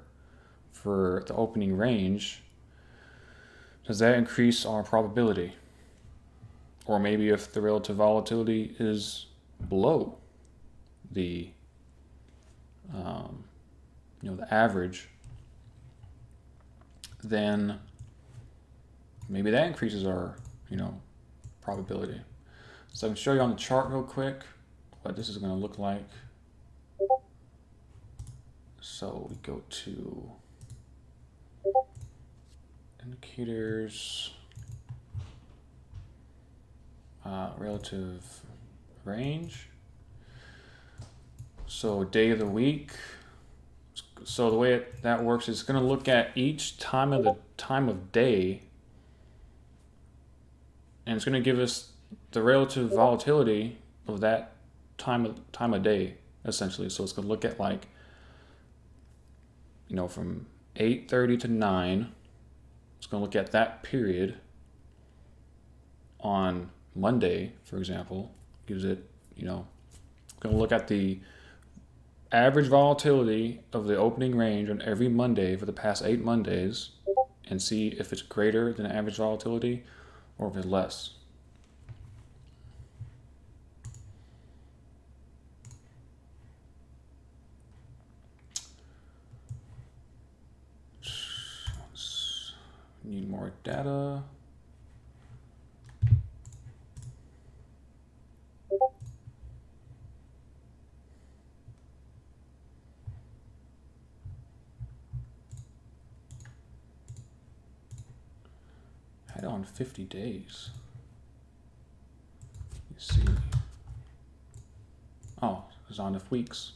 for the opening range, does that increase our probability? Or maybe if the relative volatility is below the the average, then maybe that increases our probability. So I can show you on the chart real quick what this is going to look like. So we go to indicators, relative range. So day of the week. So the way that works is it's going to look at each time of day, and it's going to give us the relative volatility of that time of day, essentially. So it's going to look at like from 8:30 to 9. It's going to look at that period on Monday, for example. Gives it going to look at the average volatility of the opening range on every Monday for the past 8 Mondays and see if it's greater than average volatility or if it's less. Need more data. Had it on 50 days. Let's see. Oh, it's on the weeks.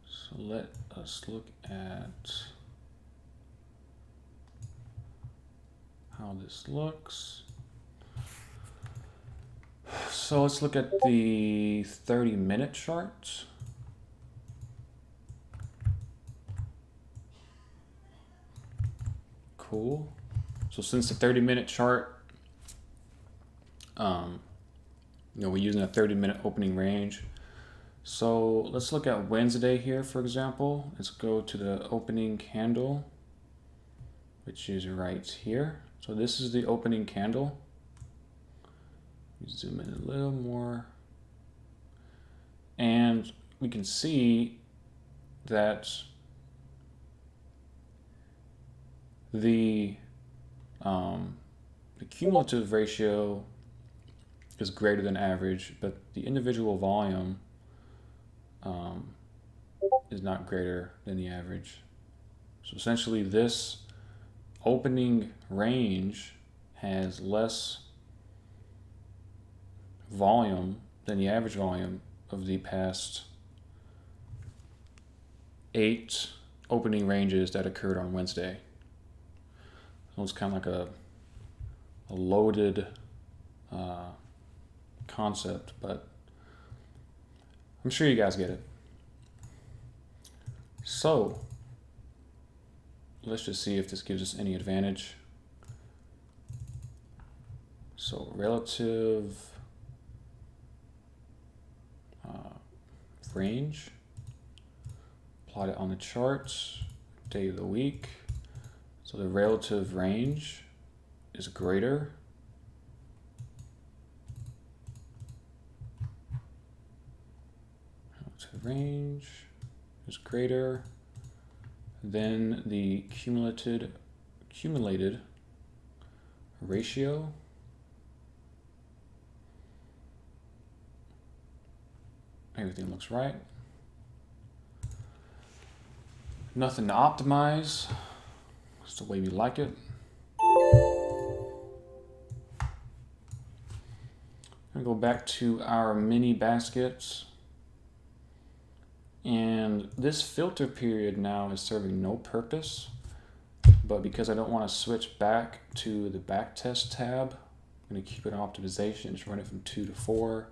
So let us look at how this looks. So let's look at the 30-minute chart. Cool. So since the 30-minute chart, we're using a 30-minute opening range. So let's look at Wednesday here, for example. Let's go to the opening candle, which is right here. So this is the opening candle. Zoom in a little more. And we can see that the cumulative ratio is greater than average, but the individual volume is not greater than the average. So essentially this opening range has less volume than the average volume of the past 8 opening ranges that occurred on Wednesday. So it's kind of like a loaded concept, but I'm sure you guys get it. So let's just see if this gives us any advantage. So relative range, plot it on the charts, day of the week. So the relative range is greater. Relative range is greater than the accumulated ratio. Everything looks right. Nothing to optimize. It's the way we like it. I'm gonna go back to our mini baskets. And this filter period now is serving no purpose, but because I don't want to switch back to the backtest tab, I'm going to keep it on optimization, just run it from 2 to 4,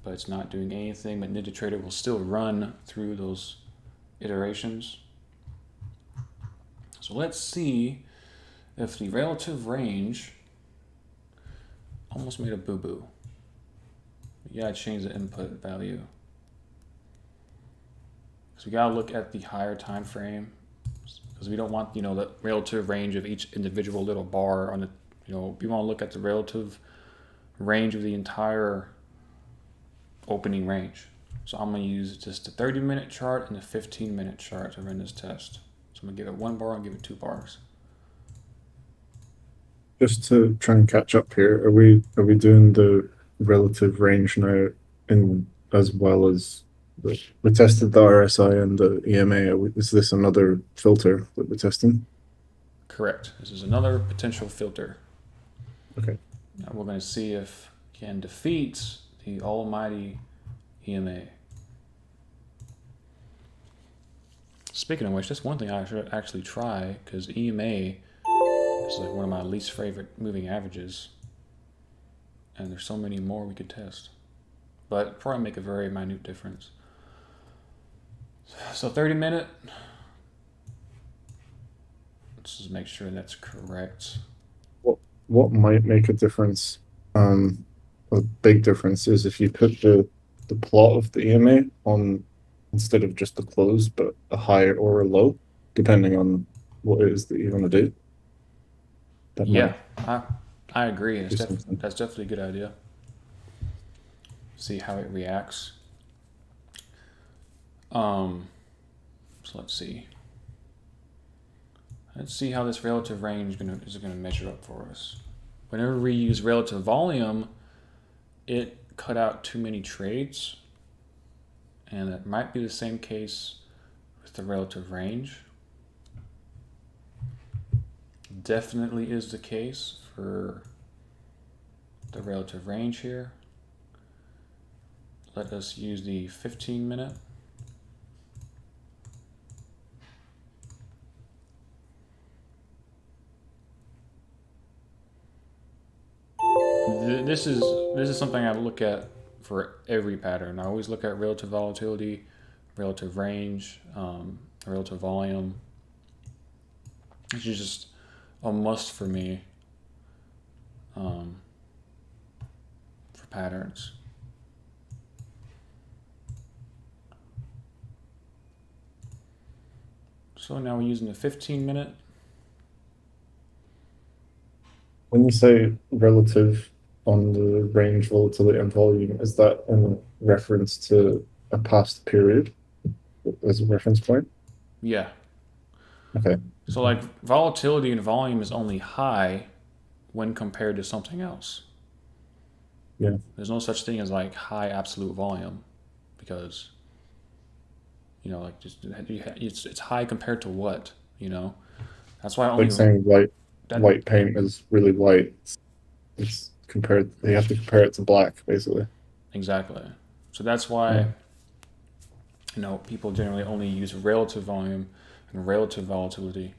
but it's not doing anything. But NinjaTrader will still run through those iterations. So let's see if the relative range, almost made a boo-boo. Yeah, I changed the input value. So we gotta look at the higher time frame because we don't want, the relative range of each individual little bar on the, we want to look at the relative range of the entire opening range. So I'm gonna use just the 30-minute chart and the 15-minute chart to run this test. So I'm gonna give it 1 bar and give it 2 bars. Just to try and catch up here, are we doing the relative range now in as well as we tested the RSI and the EMA? Is this another filter that we're testing? Correct. This is another potential filter. Okay. Now we're going to see if it can defeat the almighty EMA. Speaking of which, that's one thing I should actually try, because EMA is like one of my least favorite moving averages. And there's so many more we could test. But probably make a very minute difference. So 30-minute. Let's just make sure that's correct. What might make a difference, a big difference, is if you put the plot of the EMA on instead of just the close, but a high or a low, depending on what it is that you want to do. That Yeah, I agree. do something. That's definitely a good idea. See how it reacts. So let's see. Let's see how this relative range is gonna measure up for us. Whenever we use relative volume, it cut out too many trades, and that might be the same case with the relative range. Definitely is the case for the relative range here. Let us use the 15-minute. This is something I look at for every pattern. I always look at relative volatility, relative range, relative volume. It's just a must for me for patterns. So now we're using the 15-minute. When you say relative on the range, volatility, and volume, is that in reference to a past period as a reference point? Yeah. Okay. So like volatility and volume is only high when compared to something else. Yeah. There's no such thing as like high absolute volume, because like just it's high compared to what, That's why only Like saying that white paint is really white. It's compared. You have to compare it to black, basically. exactly. So that's why people generally only use relative volume and relative volatility.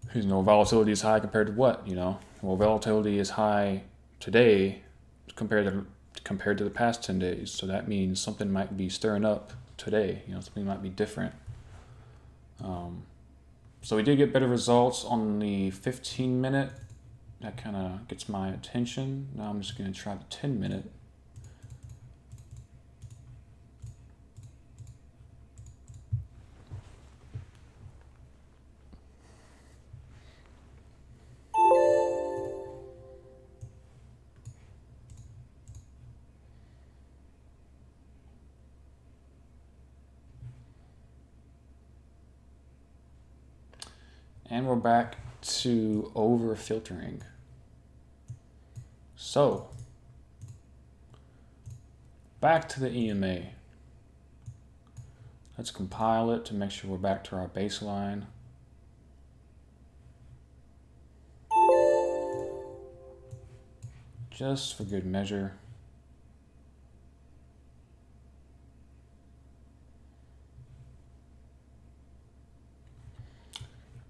Because volatility is high compared to what, Well, volatility is high today compared to the past 10 days. So that means something might be stirring up today. Something might be different. So we did get better results on the 15-minute. That kind of gets my attention. Now I'm just going to try the 10-minute. And we're back to over filtering. So, back to the EMA. Let's compile it to make sure we're back to our baseline. Just for good measure.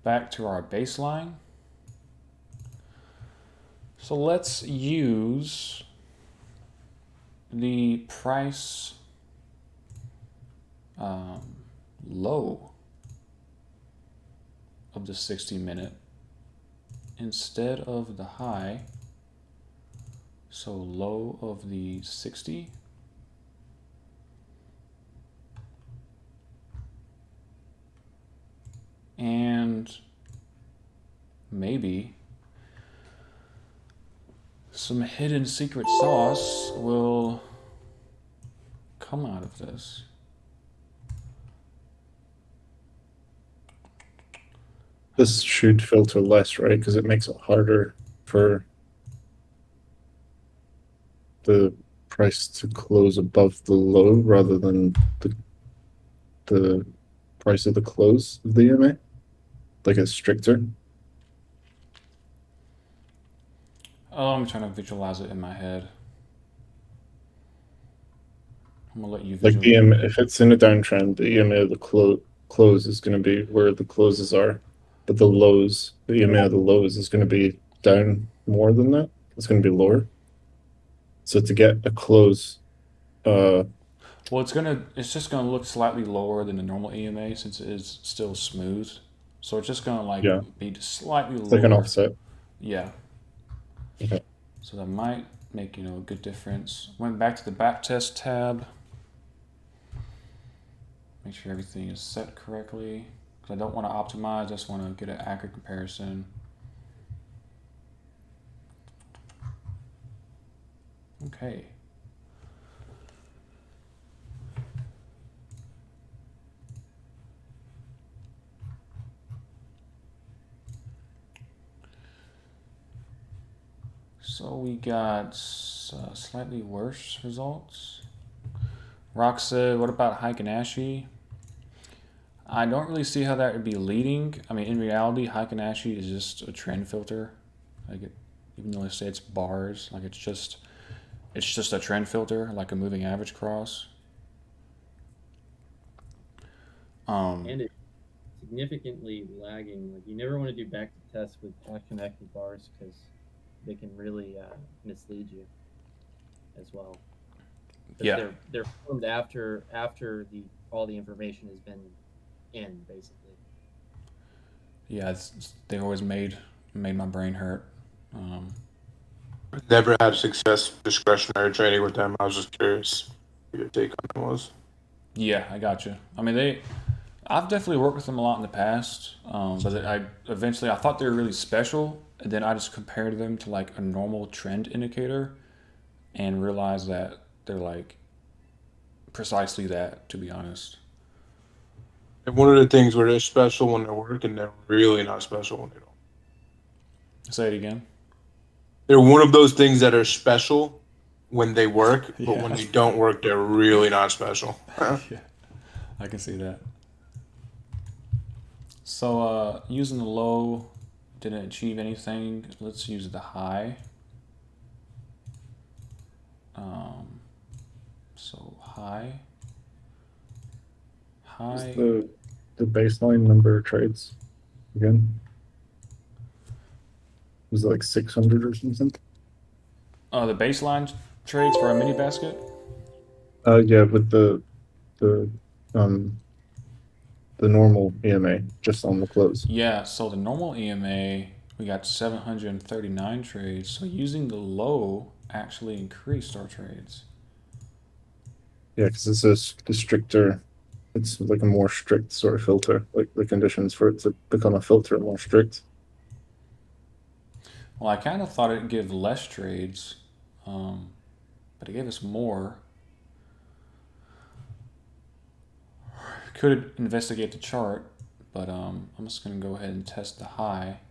Back to our baseline. So let's use the price low of the 60-minute instead of the high. So low of the 60. And maybe some hidden secret sauce will come out of this. This should filter less, right? Because it makes it harder for the price to close above the low rather than the price of the close of the EMA. Like it's stricter. Oh, I'm trying to visualize it in my head. I'm gonna let you Like visualize. the EMA, if it's in a downtrend, the EMA of the close is going to be where the closes are, but the EMA of the lows is going to be down more than that. It's going to be lower. So to get a close, Well, it's just gonna look slightly lower than the normal EMA since it is still smooth. So it's just gonna yeah, be slightly it's lower. like an offset. Yeah. Okay. So that might make a good difference. Went back to the back test tab. Make sure everything is set correctly. Because I don't want to optimize, I just want to get an accurate comparison. Okay. So we got slightly worse results. Rock said, what about Heiken-Ashi? I don't really see how that would be leading. I mean, in reality, Heiken-Ashi is just a trend filter. Even though they say it's bars, it's just a trend filter, like a moving average cross. And it's significantly lagging. Like you never want to do back to tests with connected bars because they can really mislead you as well. Yeah. They're formed after all the information has been in, basically. Yeah, they've always made my brain hurt. Never had success discretionary trading with them. I was just curious what your take on it was. Yeah, I got you. I mean, I've definitely worked with them a lot in the past, but I thought they were really special, and then I just compared them to like a normal trend indicator, and realized that they're like precisely that. To be honest, And one of the things where they're special when they're working, they're really not special when they don't. say it again. They're one of those things that are special when they work, but when Yeah. they don't work, they're really not special. Yeah, I can see that. So using the low didn't achieve anything. Let's use the high. So high. Is High. the baseline number of trades again? Was it like 600 or something? The baseline trades for a mini basket. Yeah, with the um the normal EMA just on the close. Yeah, so the normal EMA, we got 739 trades. So using the low actually increased our trades. Yeah, because the stricter, it's like a more strict sort of filter. Like the conditions for it to become a filter are more strict. Well, I kind of thought it'd give less trades, but it gave us more. Could investigate the chart, but I'm just going to go ahead and test the high,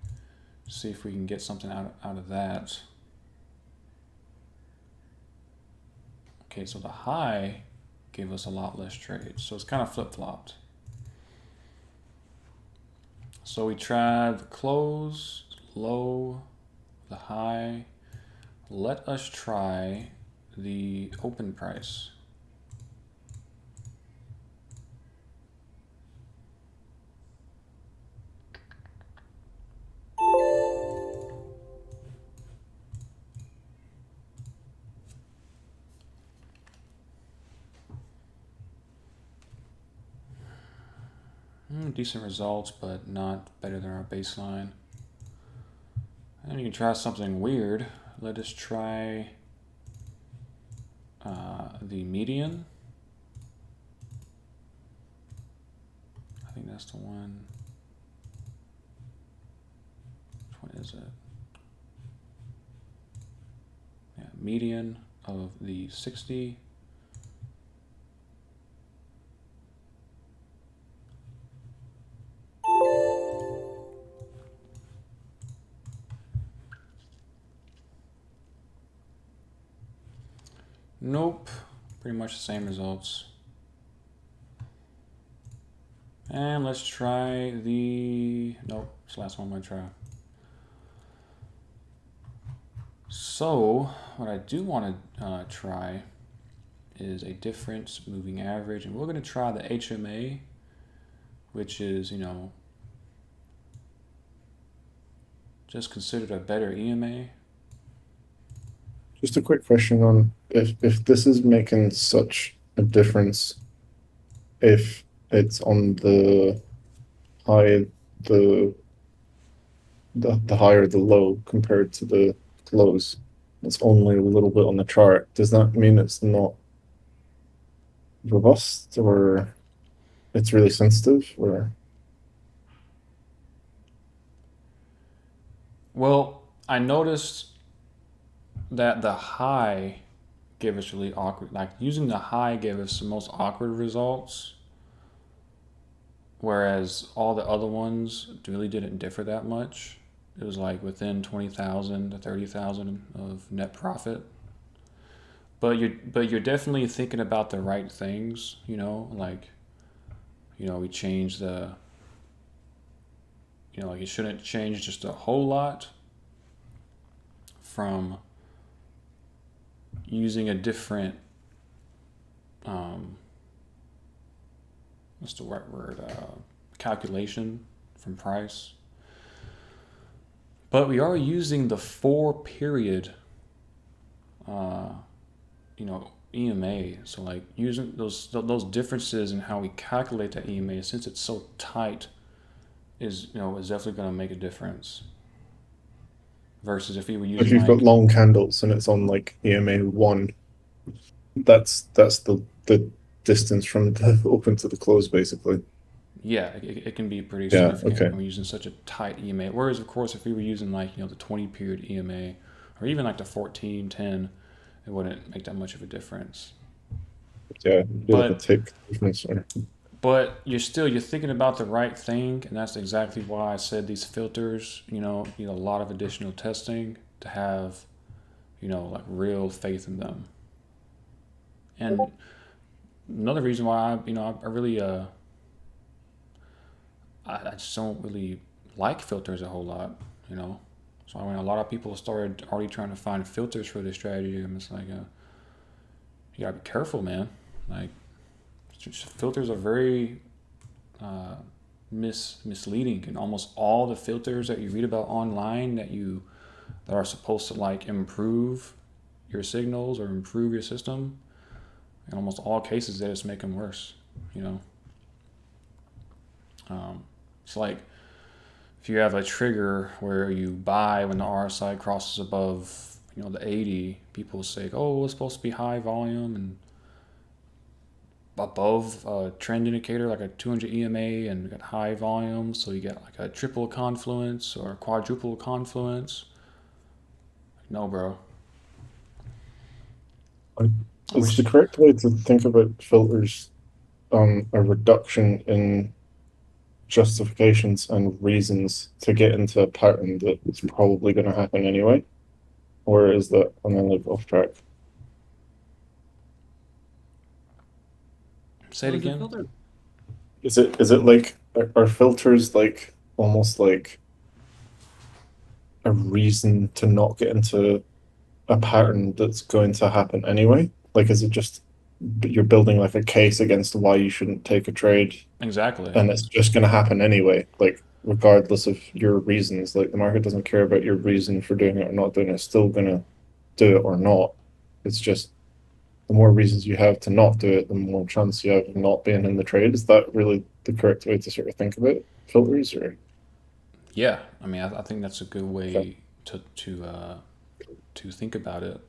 see if we can get something out of that. Okay, so the high gave us a lot less trades, so it's kind of flip-flopped. So we tried the close, low, the high. Let us try the open price. Decent results, but not better than our baseline. And you can try something weird. Let us try the median. I think that's the one. Which one is it? Yeah, median of the 60. Nope, pretty much the same results. And let's try nope, it's the last one I'm gonna try. So, what I do want to try is a difference moving average, and we're gonna try the HMA, which is, just considered a better EMA. Just a quick question on if this is making such a difference, if it's on the high, the higher the low compared to the close, it's only a little bit on the chart. Does that mean it's not robust, or it's really sensitive, or? Well, I noticed that the high gave us really awkward, like using the high gave us the most awkward results, whereas all the other ones really didn't differ that much. It was like within 20,000 to 30,000 of net profit. But you're definitely thinking about the right things, like we changed like it shouldn't change just a whole lot from using a different what's the right word, calculation from price, but we are using the 4-period EMA. So like using those differences in how we calculate that EMA, since it's so tight, is definitely going to make a difference. Versus if we were If using you've like got long candles and it's on like EMA 1, that's the distance from the open to the close, basically. Yeah, it can be pretty Yeah, significant okay. when we're using such a tight EMA. Whereas, of course, if we were using like the 20 period EMA or even like the 1410, it wouldn't make that much of a difference. Yeah, do like a But tick difference. you're thinking about the right thing, and that's exactly why I said these filters, need a lot of additional testing to have, like real faith in them. And another reason why I really I just don't really like filters a whole lot, you know. So when a lot of people started already trying to find filters for this strategy, I'm just like, you gotta be careful, man. Like, filters are very uh, misleading, and almost all the filters that you read about online that are supposed to like improve your signals or improve your system, in almost all cases they just make them worse. You know, it's like if you have a trigger where you buy when the RSI crosses above the 80, people say, oh, it's supposed to be high volume and above a trend indicator like a 200 EMA and got high volume, so you get like a triple confluence or a quadruple confluence. No, bro. I Is the wish. correct way to think about filters a reduction in justifications and reasons to get into a pattern that is probably going to happen anyway? Or is that I'm gonna live off track? Say So it as a again. filter, Is it like are filters like almost like a reason to not get into a pattern that's going to happen anyway? Like, is it just you're building like a case against why you shouldn't take a trade Exactly. and it's just going to happen anyway, like regardless of your reasons? Like, the market doesn't care about your reason for doing it or not doing it. It's still going to do it or not. It's just the more reasons you have to not do it, the more chance you have of not being in the trade. Is that really the correct way to sort of think about filters? Or Yeah, I mean, I think that's a good okay. way to think about it.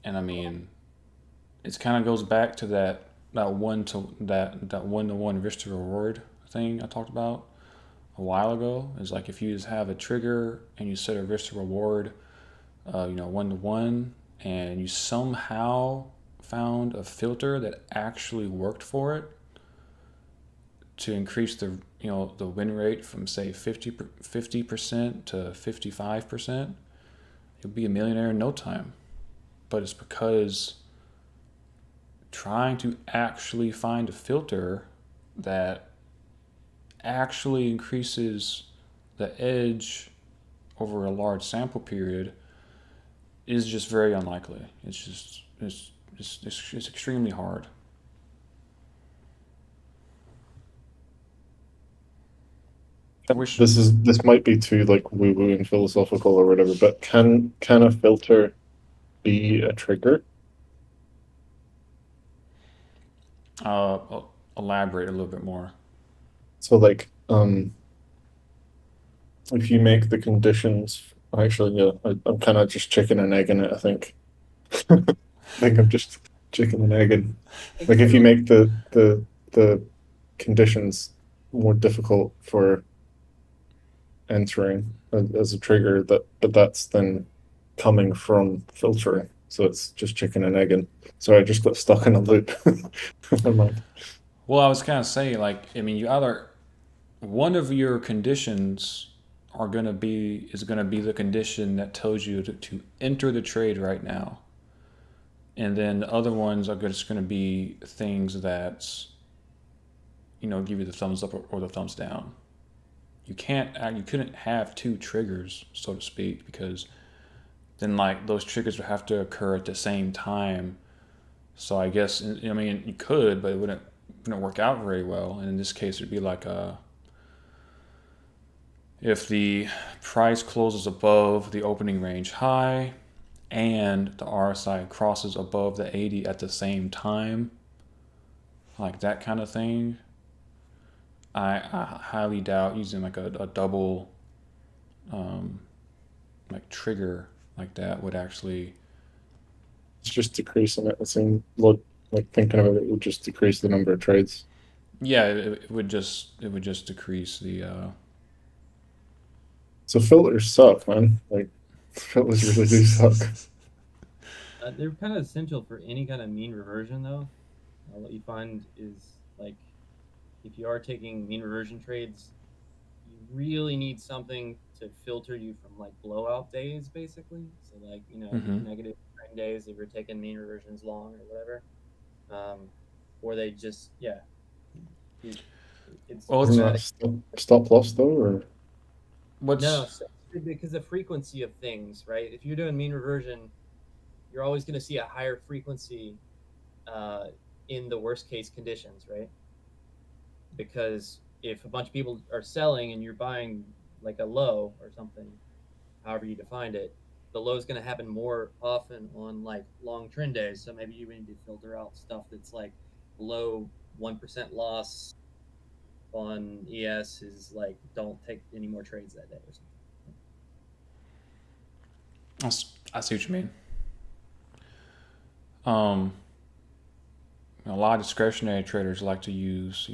And I mean, it kind of goes back to that 1-to-1 risk to reward thing I talked about a while ago. Is like if you just have a trigger and you set a risk to reward, 1-to-1, and you somehow found a filter that actually worked for it to increase the win rate from say 50% to 55%, you'll be a millionaire in no time. But it's because trying to actually find a filter that actually increases the edge over a large sample period is just very unlikely. It's extremely hard. I wish. This might be too like woo woo and philosophical or whatever, but can a filter be a trigger? Elaborate a little bit more. So like if you make the conditions, actually yeah, I'm kind of just chicken and egg in it, I think. I think I'm just chicken and egg in. it Like, gets a if you little make the conditions more difficult for entering as a trigger, but that's then coming from filtering. So it's just chicken and egg. And so I just got stuck in a loop. Never mind. Well, I was kind of saying, like, I mean, you either one of your conditions is gonna be the condition that tells you to enter the trade right now, and then the other ones are just gonna be things that give you the thumbs up or the thumbs down. You couldn't have two triggers, so to speak, because then like those triggers would have to occur at the same time. So I guess I mean you could, but it wouldn't work out very well. And in this case, it'd be like if the price closes above the opening range high and the RSI crosses above the 80 at the same time, like that kind of thing. I highly doubt using like a double like trigger like that would actually. It's just decreasing it. It seemed look like thinking about it would just decrease the number of trades. Yeah, it would just decrease the. So filters suck, man. Like filters really do suck. They're kind of essential for any kind of mean reversion, though. What you find is like if you are taking mean reversion trades, you really need something to filter you from like blowout days, basically. So like these Mm-hmm. negative trend days if you're taking mean reversions long or whatever, or they just it, it's Well, Isn't it's that dramatic. stop loss though, or what's No, so, because the frequency of things, right? If you're doing mean reversion, you're always going to see a higher frequency uh, in the worst case conditions, right? Because if a bunch of people are selling and you're buying like a low or something, however you defined it, the low is going to happen more often on like long trend days. So maybe you need to filter out stuff that's like low 1% loss on ES is like don't take any more trades that day or something. I see what you mean. Um, a lot of discretionary traders like to use,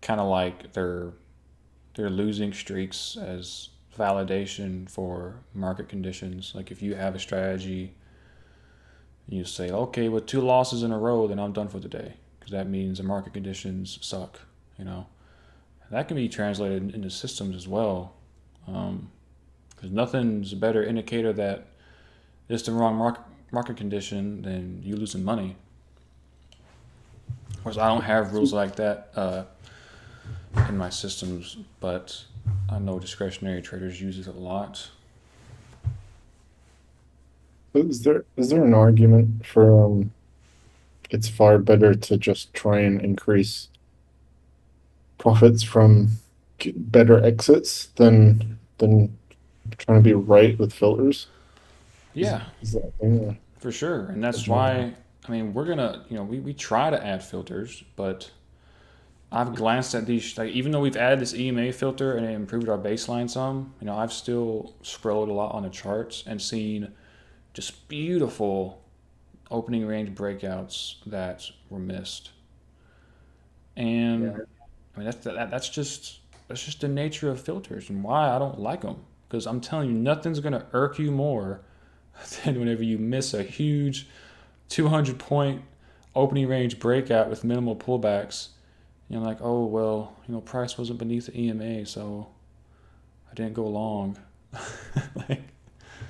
kind of like their losing streaks as validation for market conditions. Like if you have a strategy, you say, okay, with 2 losses in a row, then I'm done for the day because that means the market conditions suck. You know, that can be translated into systems as well. Because nothing's a better indicator that it's the wrong market condition than you losing money. Of course, I don't have rules like that in my systems, but I know discretionary traders use it a lot. is there an argument for it's far better to just try and increase profits from better exits than trying to be right with filters? Is, Yeah, is that a thing? for sure. And that's why, I mean, we're going to, we try to add filters, but I've glanced at these, like, even though we've added this EMA filter and it improved our baseline some, I've still scrolled a lot on the charts and seen just beautiful opening range breakouts that were missed. Yeah, And I mean, that's just the nature of filters and why I don't like them. Because I'm telling you, nothing's gonna irk you more than whenever you miss a huge 200-point opening range breakout with minimal pullbacks. Like, oh well, price wasn't beneath the EMA, so I didn't go long. Like,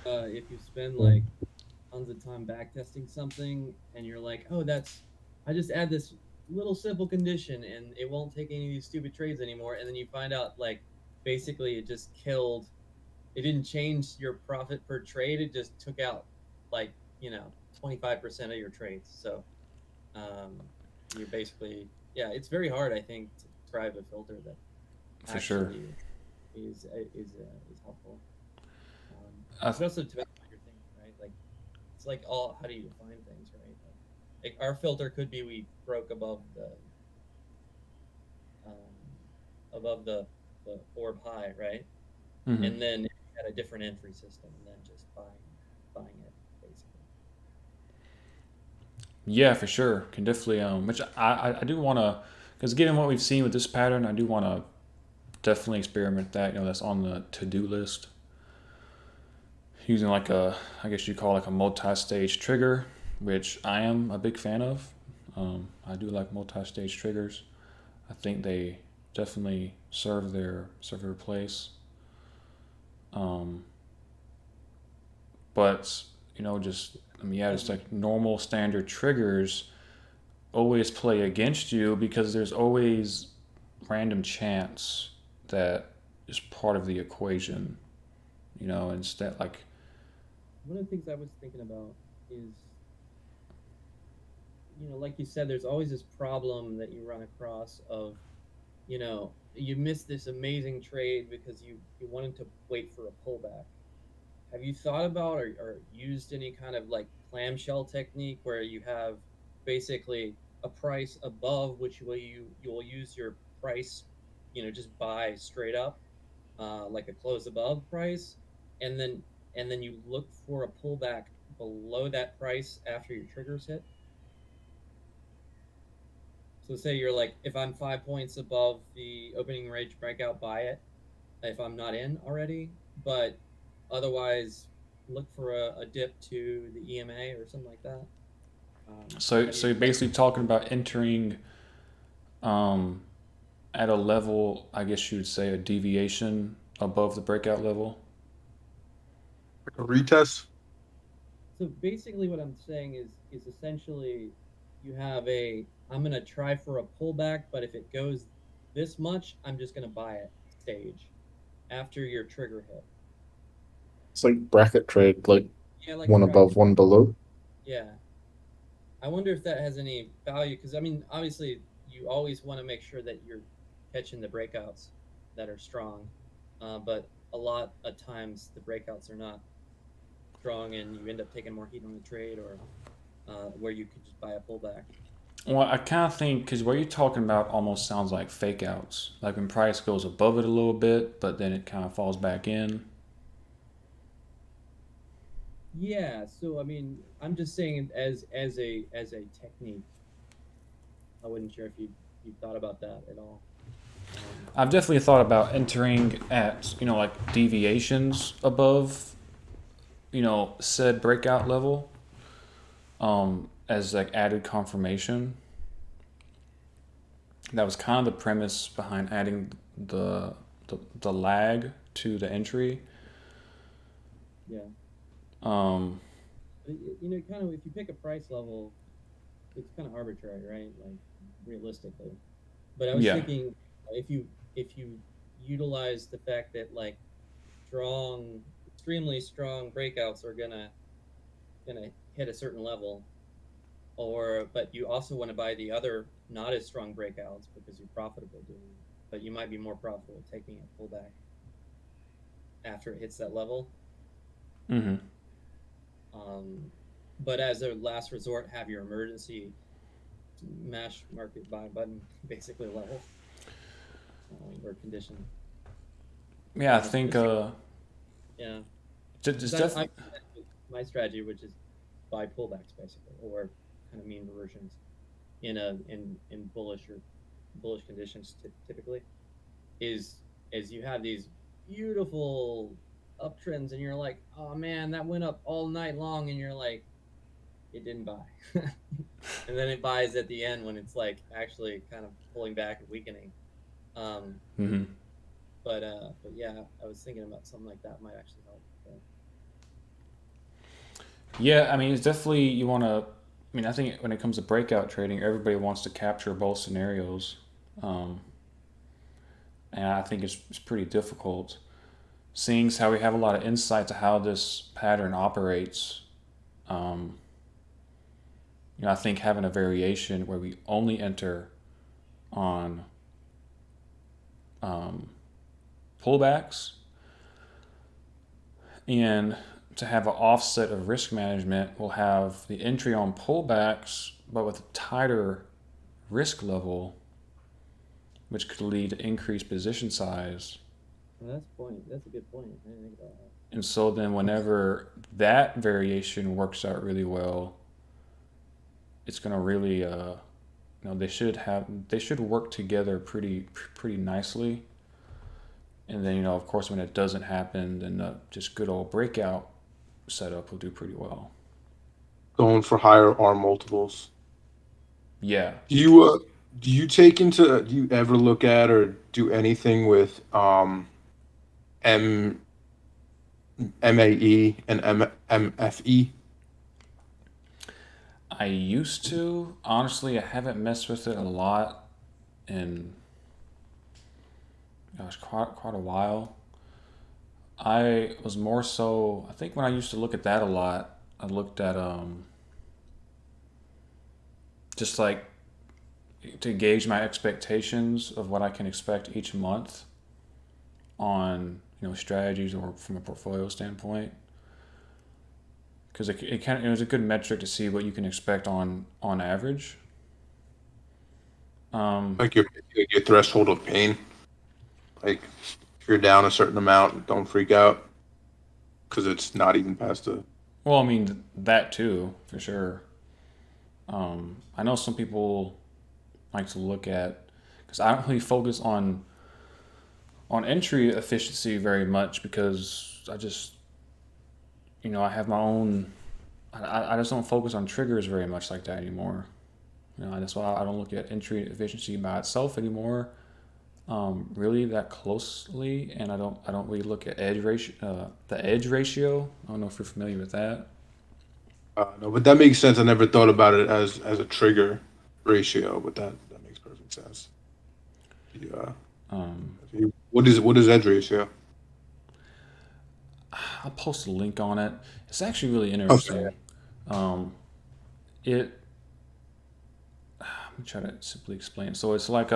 if you spend like tons of time backtesting something and you're like, oh, I just add this little simple condition and it won't take any of these stupid trades anymore. And then you find out like basically it didn't change your profit per trade. It just took out like, 25% of your trades. So um, you're basically, yeah, it's very hard, I think, to describe a filter that for sure. actually is helpful. I, It also depends on your thinking, right? Like it's like all how do you define things, right? Like our filter could be we broke um, above the orb high, right? mm-hmm. And then had a different entry system, and then just buying it basically. Yeah, for sure. Can definitely which I do want to, because given what we've seen with this pattern, I do want to definitely experiment that. That's on the to-do list. Using like I guess you call like a multi-stage trigger, which I am a big fan of. I do like multi-stage triggers. I think they definitely serve their place. Um, but just yeah, just like normal standard triggers always play against you because there's always random chance that is part of the equation. Instead like One of the things I was thinking about is, like you said, there's always this problem that you run across of, you missed this amazing trade because you wanted to wait for a pullback. Have you thought about or used any kind of like clamshell technique where you have basically a price above which you will use your price, just buy straight up, like a close above price, and then you look for a pullback below that price after your triggers hit. So say you're like, if I'm 5 points above the opening range breakout, buy it. If I'm not in already, but otherwise, look for a dip to the EMA or something like that. So, Have so you? you're basically talking about entering um, at a level, I guess you would say, a deviation above the breakout level. Like a retest. So basically, what I'm saying is essentially, you have a I'm gonna try for a pullback, but if it goes this much, I'm just gonna buy it stage after your trigger hit. It's like bracket trade, like Yeah, like a one bracket. above, one below. Yeah, I wonder if that has any value because I mean, obviously, you always want to make sure that you're catching the breakouts that are strong, but a lot of times the breakouts are not strong, and you end up taking more heat on the trade, or where you could just buy a pullback. Well, I kind of think because what you're talking about almost sounds like fake outs, like when price goes above it a little bit, but then it kind of falls back in. Yeah, so I mean, I'm just saying as a technique. I wasn't sure if you thought about that at all. I've definitely thought about entering at like deviations above said breakout level as like added confirmation. That was kind of the premise behind adding the lag to the entry. Yeah, Um, kind of if you pick a price level, it's kind of arbitrary, right? Like realistically. But I was yeah. thinking if you utilize the fact that like strong, extremely strong breakouts are gonna hit a certain level, or but you also want to buy the other not as strong breakouts because you're profitable doing it, but you might be more profitable taking a pullback after it hits that level. Hmm. Um, but as a last resort, have your emergency mash market buy button basically level or condition. Yeah, I think Just yeah, just because def- I my strategy, which is buy pullbacks basically, or kind of mean reversions in bullish conditions typically is you have these beautiful uptrends and you're like, oh man, that went up all night long, and you're like, it didn't buy, and then it buys at the end when it's like actually kind of pulling back and weakening. Um, mhm. but yeah, I was thinking about something like that might actually help. But, Yeah, I mean, it's definitely you want to. I mean, I think when it comes to breakout trading, everybody wants to capture both scenarios, um, and I think it's pretty difficult. Seeing as how we have a lot of insight to how this pattern operates, um, I think having a variation where we only enter on um, pullbacks and to have an offset of risk management, we'll have the entry on pullbacks, but with a tighter risk level, which could lead to increased position size. well, that's a good point. I didn't think about that. And so then, whenever that variation works out really well, it's going to really, they should work together pretty nicely. And then, of course, when it doesn't happen, then just good old breakout setup will do pretty well. Going for higher R multiples. Yeah. Do you do you ever look at or do anything with M MAE and MFE? I used to. Honestly, I haven't messed with it a lot in, gosh, quite a while. I was more so, I think when I used to look at that a lot, I looked at just like to gauge my expectations of what I can expect each month on strategies or from a portfolio standpoint, because it was a good metric to see what you can expect on average. Like your threshold of pain. Like if you're down a certain amount, don't freak out because it's not even past the. Well, I mean that too for sure. I know some people like to look at, because I don't really focus on entry efficiency very much, because I just, I have my own. I just don't focus on triggers very much like that anymore. That's why I don't look at entry efficiency by itself anymore, really that closely, and I don't really look at edge ratio, the edge ratio. I don't know if you're familiar with that. No, but that makes sense. I never thought about it as a trigger ratio, but that makes perfect sense. Yeah. What is edge ratio? I'll post a link on it. It's actually really Okay. interesting. It. Let me try to simply explain. So it's like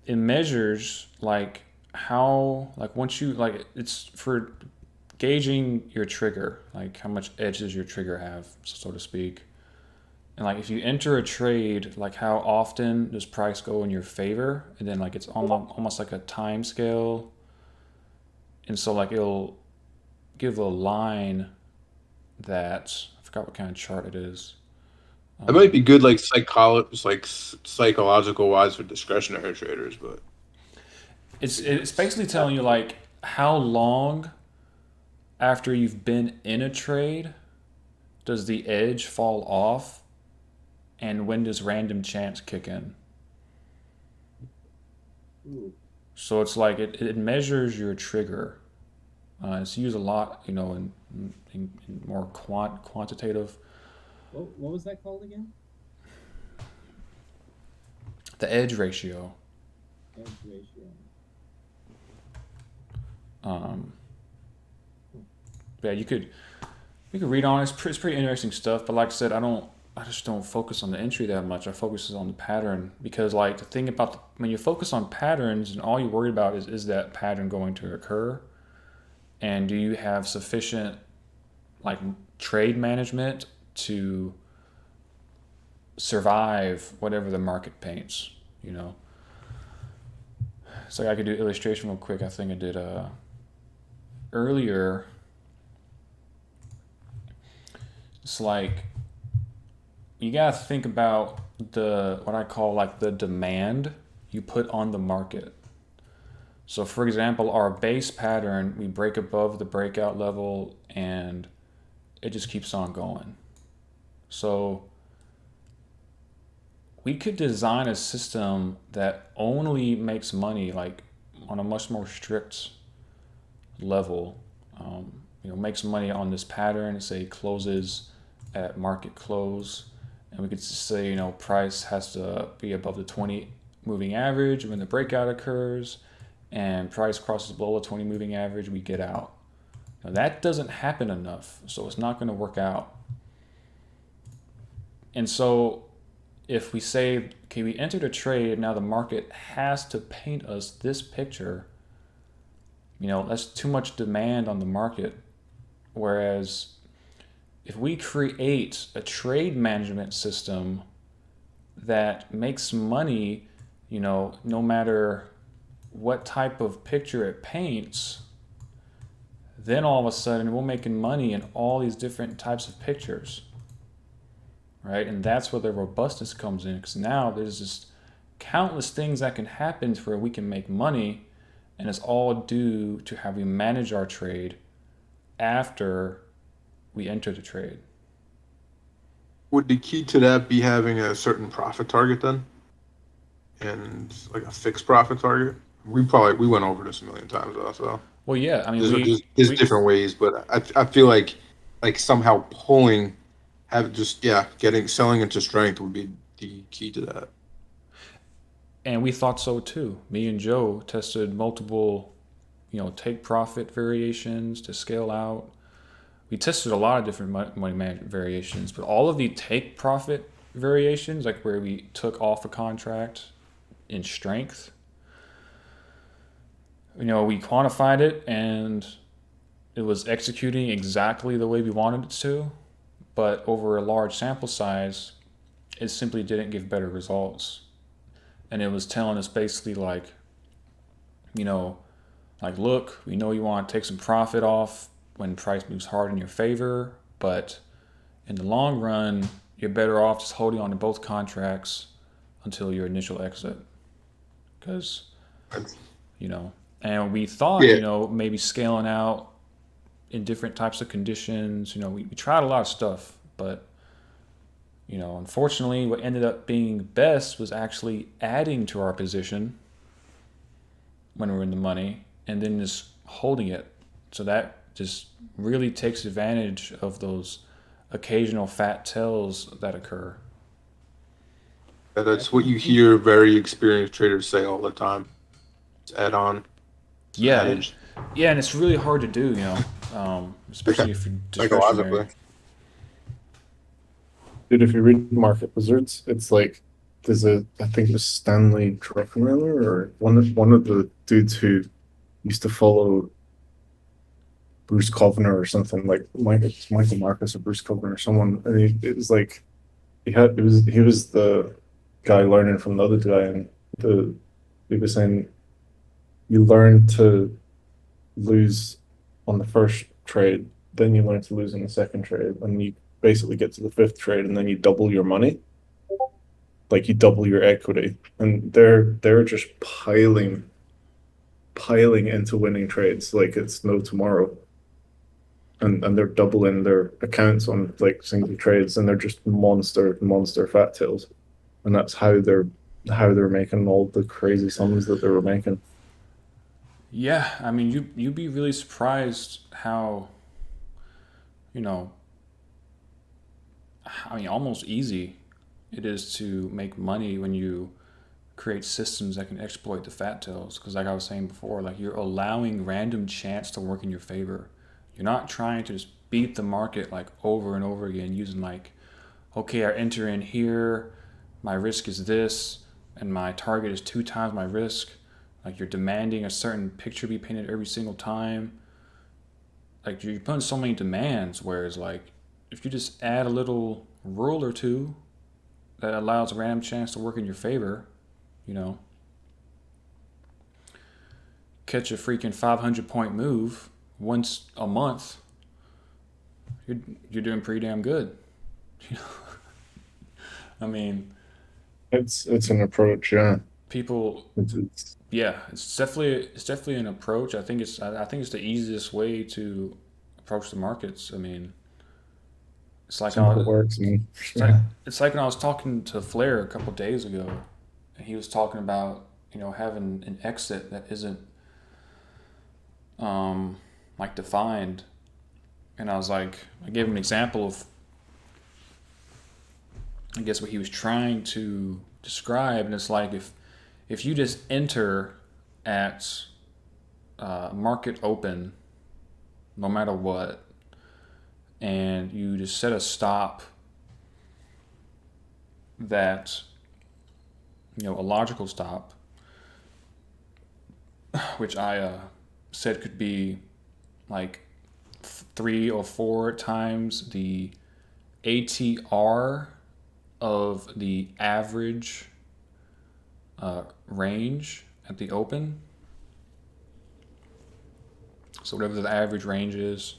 it measures like how, like once you, like, it's for gauging your trigger, like how much edge does your trigger have, so to speak. And like if you enter a trade, like how often does price go in your favor, and then like it's almost like a time scale. And so like it'll give a line that, I forgot what kind of chart it is. It might be good, like psychological wise for discretionary traders, but It's basically telling you like how long after you've been in a trade does the edge fall off, and when does random chance kick in. Ooh. So it's like it measures your trigger. It's used a lot, in more quantitative. What was that called again? The edge ratio. Edge ratio. Yeah, you could read on it. It's pretty interesting stuff. But like I said, I just don't focus on the entry that much. I focus on the pattern, because like the thing about when you focus on patterns, and all you're worried about is that pattern going to occur, and do you have sufficient like trade management to survive whatever the market paints. So I could do illustration real quick. I think I did earlier. It's like you gotta think about what I call like the demand you put on the market. So for example, our base pattern, we break above the breakout level and it just keeps on going. So we could design a system that only makes money like on a much more strict level. Makes money on this pattern, say closes at market close, and we could just say price has to be above the 20 moving average when the breakout occurs, and price crosses below the 20 moving average, we get out. Now that doesn't happen enough, so it's not going to work out. And so if we say, okay, we entered a trade, now the market has to paint us this picture, that's too much demand on the market. Whereas if we create a trade management system that makes money, no matter what type of picture it paints, then all of a sudden we're making money in all these different types of pictures, right? And that's where the robustness comes in, because now there's just countless things that can happen where we can make money, and it's all due to how we manage our trade after we enter the trade. would the key to that be having a certain profit target then, and like a fixed profit target? We went over this a million times also. Well, yeah, I mean, There's different ways, but I feel like somehow selling into strength would be the key to that. and we thought so too. Me and Joe tested multiple, take profit variations to scale out. We tested a lot of different money management variations, but all of the take profit variations, like where we took off a contract in strength, we quantified it and it was executing exactly the way we wanted it to, but over a large sample size, it simply didn't give better results. And it was telling us basically like, look, we know you want to take some profit off when price moves hard in your favor, but in the long run, you're better off just holding on to both contracts until your initial exit. Because, and we thought, Yeah. maybe scaling out in different types of conditions. We tried a lot of stuff, but unfortunately, what ended up being best was actually adding to our position when we were in the money and then just holding it. So that just really takes advantage of those occasional fat tells that occur. That's what you hear very experienced traders say all the time. It's add on. It's an Yeah, adage. and it's really hard to do, especially if you're discretionary. Psychologically. Dude, if you read Market Wizards, it's like there's I think it was Stanley Druckenmiller or one of the dudes who used to follow Bruce Kovner or something like Michael Marcus or Bruce Kovner or someone, and it was like he was the guy learning from the other guy, and he was saying you learn to lose on the first trade, then you learn to lose on the second trade, and you basically get to the fifth trade, and then you double your money, like you double your equity, and they're just piling into winning trades like it's no tomorrow. And they're doubling their accounts on like single trades, and they're just monster fat tails, and that's how they're making all the crazy sums that they were making. Yeah, I mean, you'd be really surprised how, you know, almost easy it is to make money when you create systems that can exploit the fat tails. Because, like I was saying before, like you're allowing random chance to work in your favor. You're not trying to just beat the market like over and over again using like, okay, I enter in here, my risk is this, and my target is 2 times my risk. Like you're demanding a certain picture be painted every single time. Like you're putting so many demands, whereas like if you just add a little rule or two that allows a random chance to work in your favor, you know, catch a freaking 500-point move once a month, you're doing pretty damn good. You know, I mean, It's an approach, yeah. people, It's yeah, it's definitely an approach. I think it's the easiest way to approach the markets. I mean, it's like simple works, man. it's like it's like when I was talking to Flair a couple days ago, and he was talking about having an exit that isn't like defined, and I gave him an example of I guess what he was trying to describe, and it's like if you just enter at market open, no matter what, and you just set a stop that a logical stop, which I said could be like 3 or 4 times the ATR of the average range at the open. So whatever the average range is,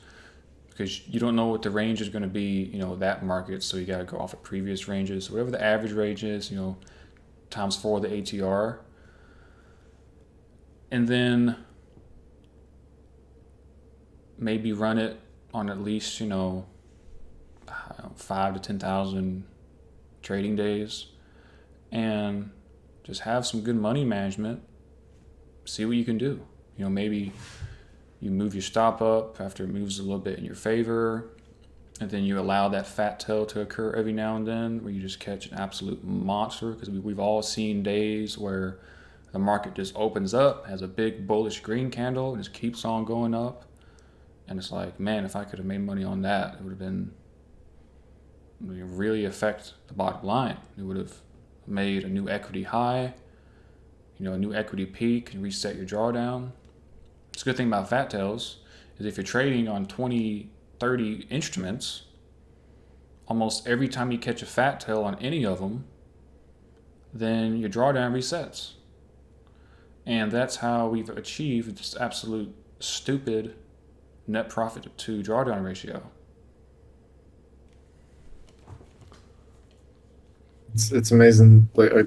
because you don't know what the range is going to be, that market. So you got to go off of previous ranges. So whatever the average range is, times 4 the ATR, and then maybe run it on at least 5 to 10,000 trading days, and just have some good money management. See what you can do. Maybe you move your stop up after it moves a little bit in your favor, and then you allow that fat tail to occur every now and then where you just catch an absolute monster, because we've all seen days where the market just opens up, has a big bullish green candle, and just keeps on going up. And it's like, man, if I could have made money on that, it would have been really affect the bottom line. It would have made a new equity high, a new equity peak, and reset your drawdown. It's a good thing about fat tails is if you're trading on 20, 30 instruments, almost every time you catch a fat tail on any of them, then your drawdown resets. And that's how we've achieved this absolute stupid net profit to drawdown ratio. It's amazing. Like I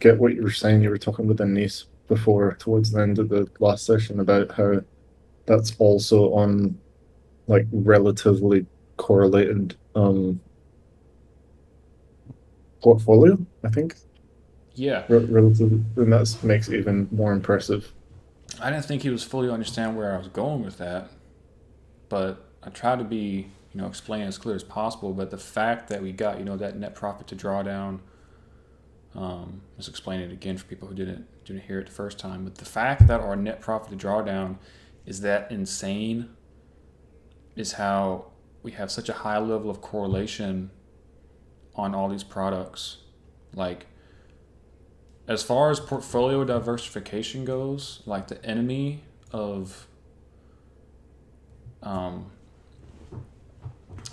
get what you were saying. You were talking with Denise before, towards the end of the last session, about how that's also on like relatively correlated portfolio. I think Yeah, relative, and that makes it even more impressive. I didn't think he was fully understand where I was going with that, but I tried to be, explain as clear as possible. But the fact that we got, that net profit to drawdown, let's explain it again for people who didn't hear it the first time. But the fact that our net profit to drawdown is that insane is how we have such a high level of correlation on all these products. Like, as far as portfolio diversification goes, like the enemy of I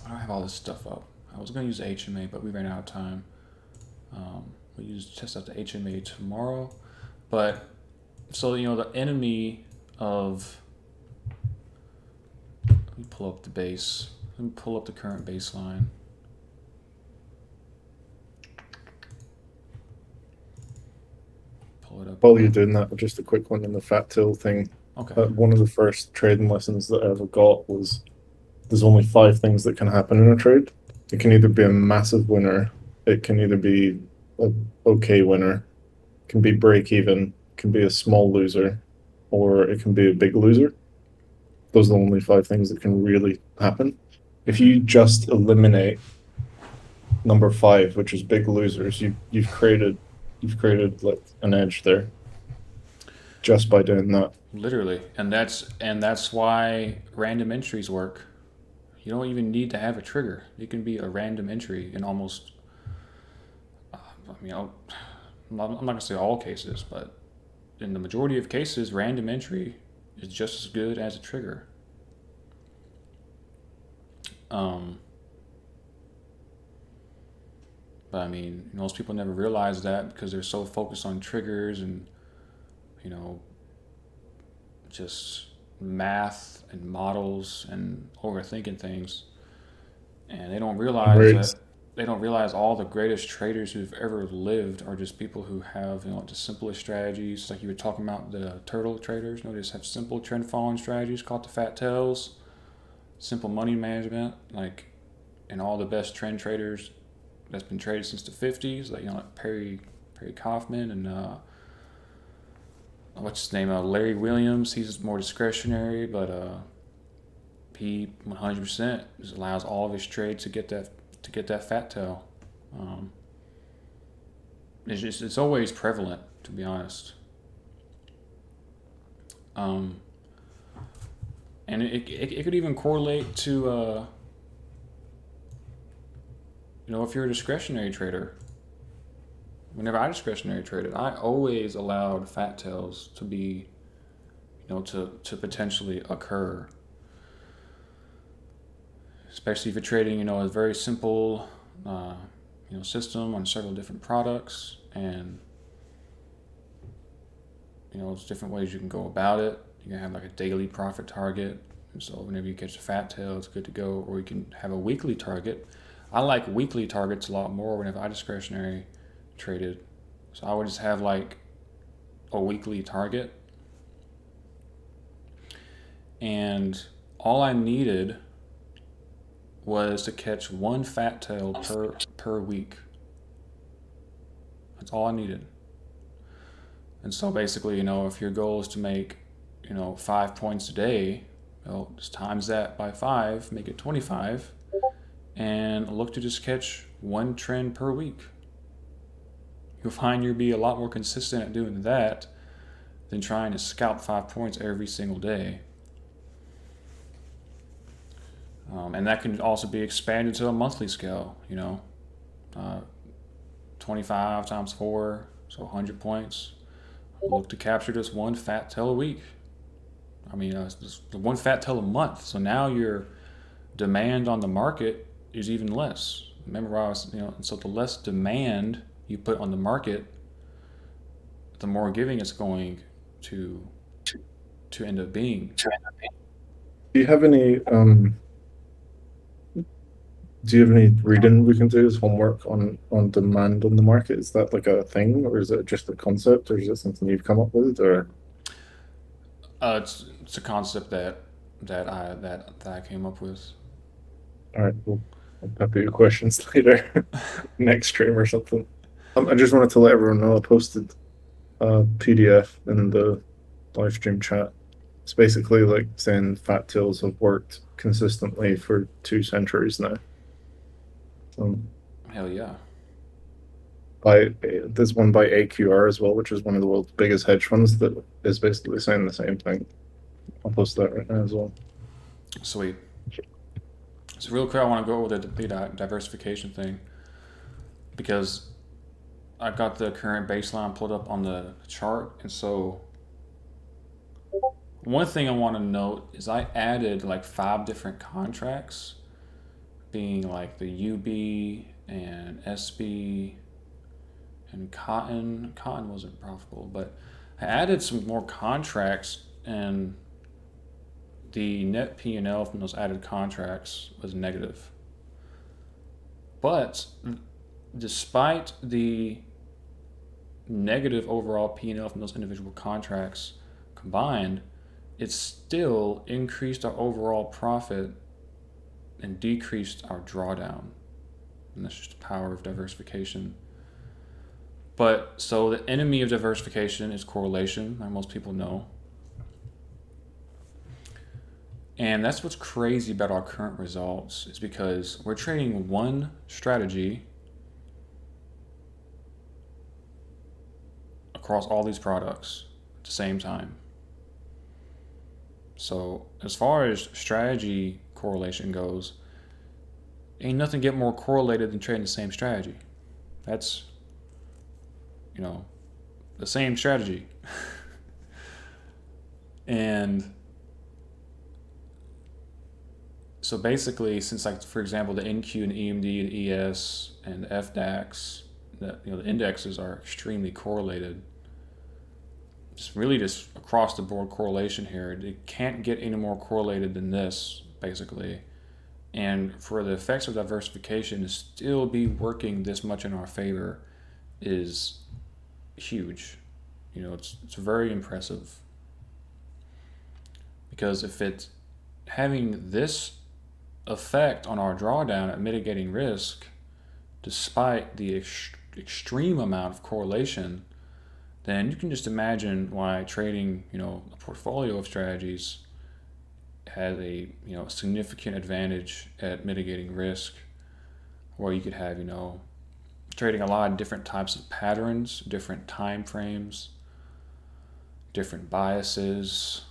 don't have all this stuff up. I was gonna use the HMA, but we ran out of time. We use test out the HMA tomorrow, but so the enemy of, let me pull up the base. Let me pull up the current baseline. Pull it up. While you're doing that, just a quick one on the fat till thing. Okay. One of the first trading lessons that I ever got was there's only 5 things that can happen in a trade. It can either be a massive winner, it can either be an okay winner, it can be break even, it can be a small loser, or it can be a big loser. Those are the only 5 things that can really happen. If you just eliminate number 5, which is big losers, you've created like an edge there just by doing that. Literally, and that's why random entries work. You don't even need to have a trigger. It can be a random entry in almost. I'm not gonna say all cases, but in the majority of cases, random entry is just as good as a trigger. But I mean, most people never realize that because they're so focused on triggers and, you know, just math and models and overthinking things, and they don't realize all the greatest traders who've ever lived are just people who have the simplest strategies. Like you were talking about the turtle traders, they just have simple trend following strategies called the fat tails, simple money management. Like, and all the best trend traders that's been traded since the 50s, like Perry Kaufman and what's his name? Larry Williams. He's more discretionary, but he 100% just allows all of his trades to get that fat tail. It's always prevalent, to be honest. And it could even correlate to if you're a discretionary trader. Whenever I discretionary traded, I always allowed fat tails to be, to potentially occur. Especially if you're trading, a very simple, system on several different products, and there's different ways you can go about it. You can have like a daily profit target, and so whenever you catch a fat tail, it's good to go. Or you can have a weekly target. I like weekly targets a lot more whenever I discretionary traded. So I would just have like a weekly target, and all I needed was to catch one fat tail per week. That's all I needed. And so basically, if your goal is to make 5 points a day, well, just times that by 5, make it 25, and look to just catch one trend per week. You'll find you'll be a lot more consistent at doing that than trying to scalp 5 points every single day. And that can also be expanded to a monthly scale, 25 times 4, so 100 points. Look to capture just one fat tail a week. Just one fat tail a month. So now your demand on the market is even less. Remember, so the less demand you put on the market, the more giving it's going to end up being. Do you have any Do you have any reading we can do as homework on demand on the market? Is that like a thing, or is it just a concept, or is it something you've come up with, or? It's a concept that I came up with. All right, I'll pepper your questions later, next stream or something. I just wanted to let everyone know I posted a PDF in the live stream chat. It's basically like saying fat tails have worked consistently for 2 centuries now. Hell yeah. There's one by AQR as well, which is one of the world's biggest hedge funds that is basically saying the same thing. I'll post that right now as well. Sweet. So real quick, I want to go over the diversification thing because I've got the current baseline pulled up on the chart, and so one thing I want to note is I added like 5 different contracts, being like the UB and SB and cotton. Cotton wasn't profitable, but I added some more contracts, and the net P&L from those added contracts was negative. But despite the negative overall P&L from those individual contracts combined, it still increased our overall profit and decreased our drawdown. And that's just the power of diversification. But so the enemy of diversification is correlation, like most people know. And that's what's crazy about our current results, is because we're trading one strategy across all these products at the same time. So as far as strategy correlation goes, ain't nothing get more correlated than trading the same strategy. That's, the same strategy. And so basically, since, like, for example, the NQ and EMD and ES and the FDAX, the indexes are extremely correlated. Just really just across the board correlation here. It can't get any more correlated than this, basically. And for the effects of diversification to still be working this much in our favor is huge. It's very impressive. Because if it's having this effect on our drawdown at mitigating risk, despite the extreme amount of correlation, then you can just imagine why trading, a portfolio of strategies has a significant advantage at mitigating risk, where you could have trading a lot of different types of patterns, different time frames, different biases,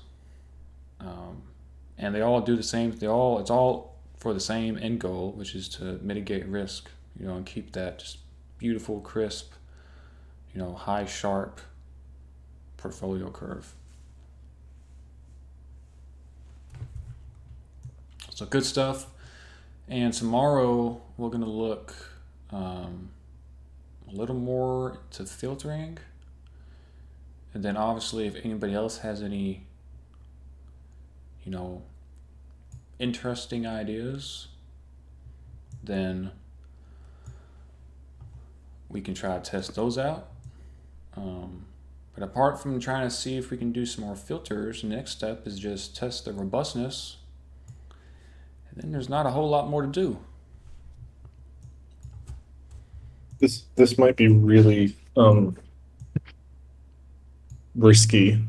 and they all do the same. It's all for the same end goal, which is to mitigate risk, and keep that just beautiful, crisp, high sharp portfolio curve. So good stuff. And tomorrow we're gonna look a little more to filtering, and then obviously if anybody else has any interesting ideas, then we can try to test those out. But apart from trying to see if we can do some more filters, the next step is just test the robustness, and then there's not a whole lot more to do. This might be really risky,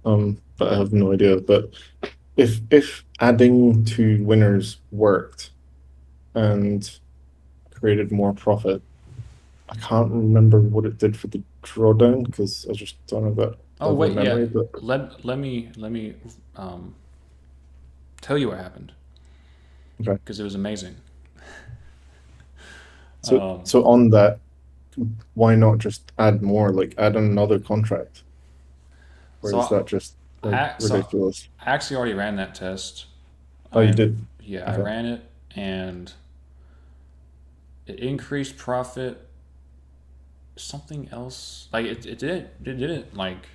but I have no idea. But if adding 2 winners worked and created more profit, I can't remember what it did for the drawdown because I just don't have that. Oh wait, memory, yeah. but Let me tell you what happened. Okay. Because it was amazing. So on that, why not just add more? Like add another contract, or So is that just ridiculous? I actually already ran that test. Oh, you did? Yeah, Okay. I ran it, and it increased profit. Something else, like it didn't like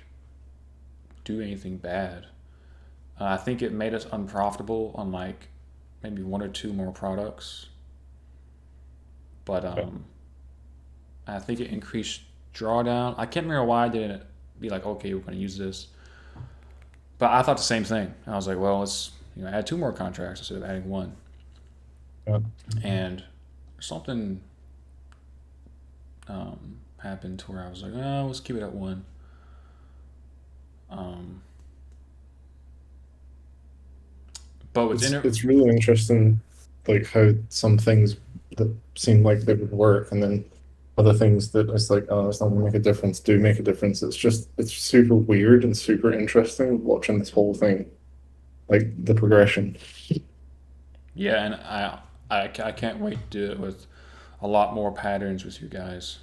do anything bad. I think it made us unprofitable on like maybe 1 or 2 more products. But I think it increased drawdown. I can't remember why I didn't be like, okay, we're going to use this. But I thought the same thing. I was like, well, let's add 2 more contracts instead of adding 1. Yeah. And something happened to where I was like, oh, let's keep it at 1. But what's It's really interesting, like how some things that seem like they would work, and then other things that it's like, oh, it's not gonna make a difference, do make a difference. It's super weird and super interesting watching this whole thing, like the progression. yeah, and I can't wait to do it with a lot more patterns with you guys.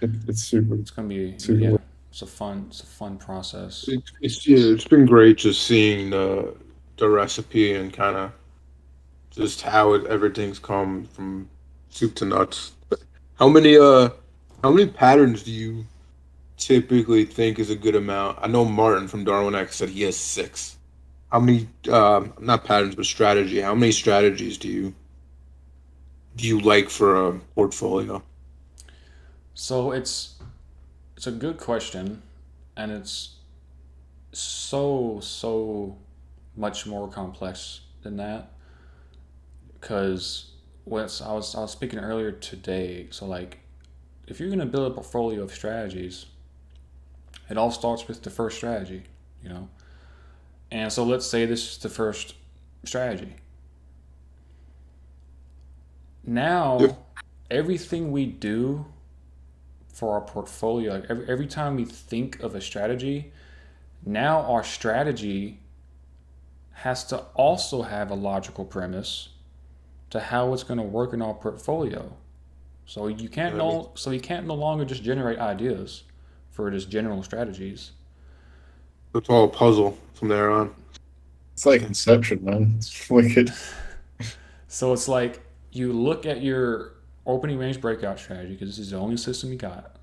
It's super It's gonna be super. it's a fun process. It's been great just seeing the recipe and kind of just how everything's come from soup to nuts. How many how many patterns do you typically think is a good amount? I know Martin from Darwin X said he has 6. How many not patterns but strategy? How many strategies do you like for a portfolio? So it's a good question, and it's so much more complex than that. Because I was speaking earlier today. So like, if you're gonna build a portfolio of strategies, it all starts with the first strategy, you know. And so let's say this is the first strategy. Yep. Now, everything we do for our portfolio, like every time we think of a strategy, now our strategy has to also have a logical premise to how it's going to work in our portfolio. So you can't no longer just generate ideas for just general strategies. It's all a puzzle from there on. It's like Inception, man. It's wicked. So it's like you look at your opening range breakout strategy, because this is the only system you got,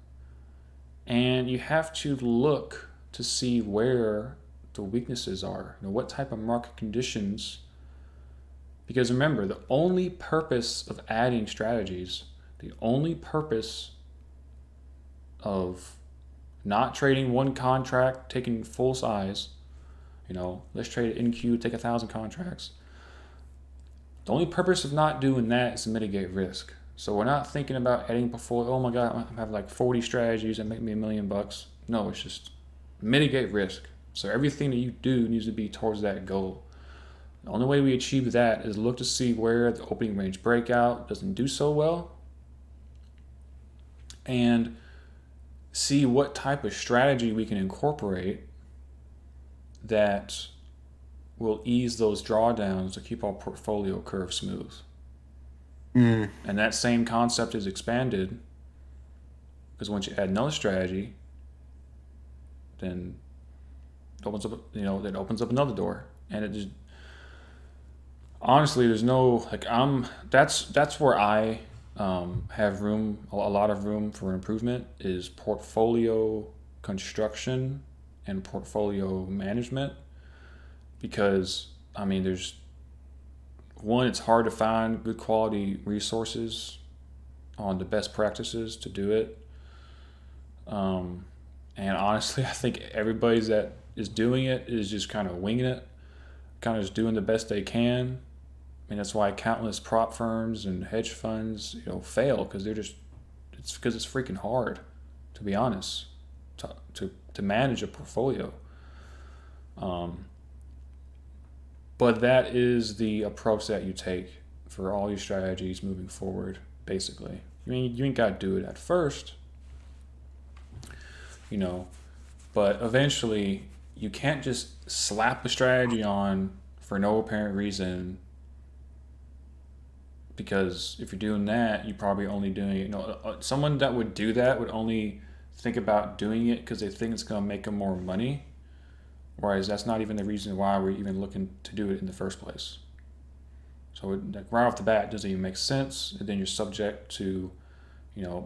and you have to look to see where the weaknesses are. What type of market conditions. Because remember, the only purpose of adding strategies, the only purpose of not trading one contract, taking full size, let's trade NQ, take 1,000 contracts. The only purpose of not doing that is to mitigate risk. So we're not thinking about adding portfolio. Oh my God, I have like 40 strategies that make me $1 million. No, it's just mitigate risk. So everything that you do needs to be towards that goal. The only way we achieve that is look to see where the opening range breakout doesn't do so well, and see what type of strategy we can incorporate that will ease those drawdowns to keep our portfolio curve smooth. And that same concept is expanded, because once you add another strategy, then it opens up, that opens up another door, and it just honestly, there's no that's where I have a lot of room for improvement, is portfolio construction and portfolio management. Because there's one, it's hard to find good quality resources on the best practices to do it. And honestly, I think everybody that is doing it is just kind of winging it, kind of just doing the best they can. That's why countless prop firms and hedge funds, fail, because it's because it's freaking hard, to be honest, to manage a portfolio. But that is the approach that you take for all your strategies moving forward, basically. You ain't got to do it at first, but eventually you can't just slap a strategy on for no apparent reason, because if you're doing that, you're probably only doing it. Someone that would do that would only think about doing it because they think it's going to make them more money, whereas that's not even the reason why we're even looking to do it in the first place. So right off the bat, it doesn't even make sense, and then you're subject to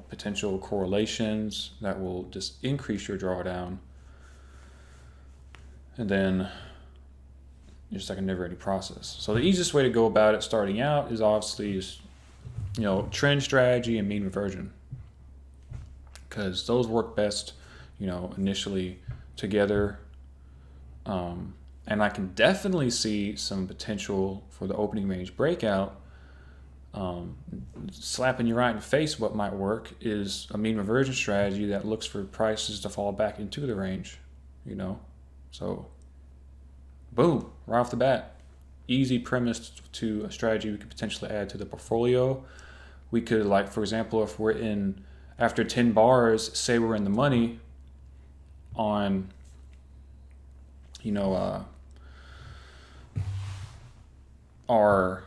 potential correlations that will just increase your drawdown, and then it's like a never-ending process. So the easiest way to go about it starting out is obviously just trend strategy and mean reversion, because those work best, initially together. And I can definitely see some potential for the opening range breakout. Slapping you right in the face, what might work is a mean reversion strategy that looks for prices to fall back into the range, So, boom, right off the bat, easy premise to a strategy we could potentially add to the portfolio. We could, like, for example, if we're in, after 10 bars, say we're in the money on, our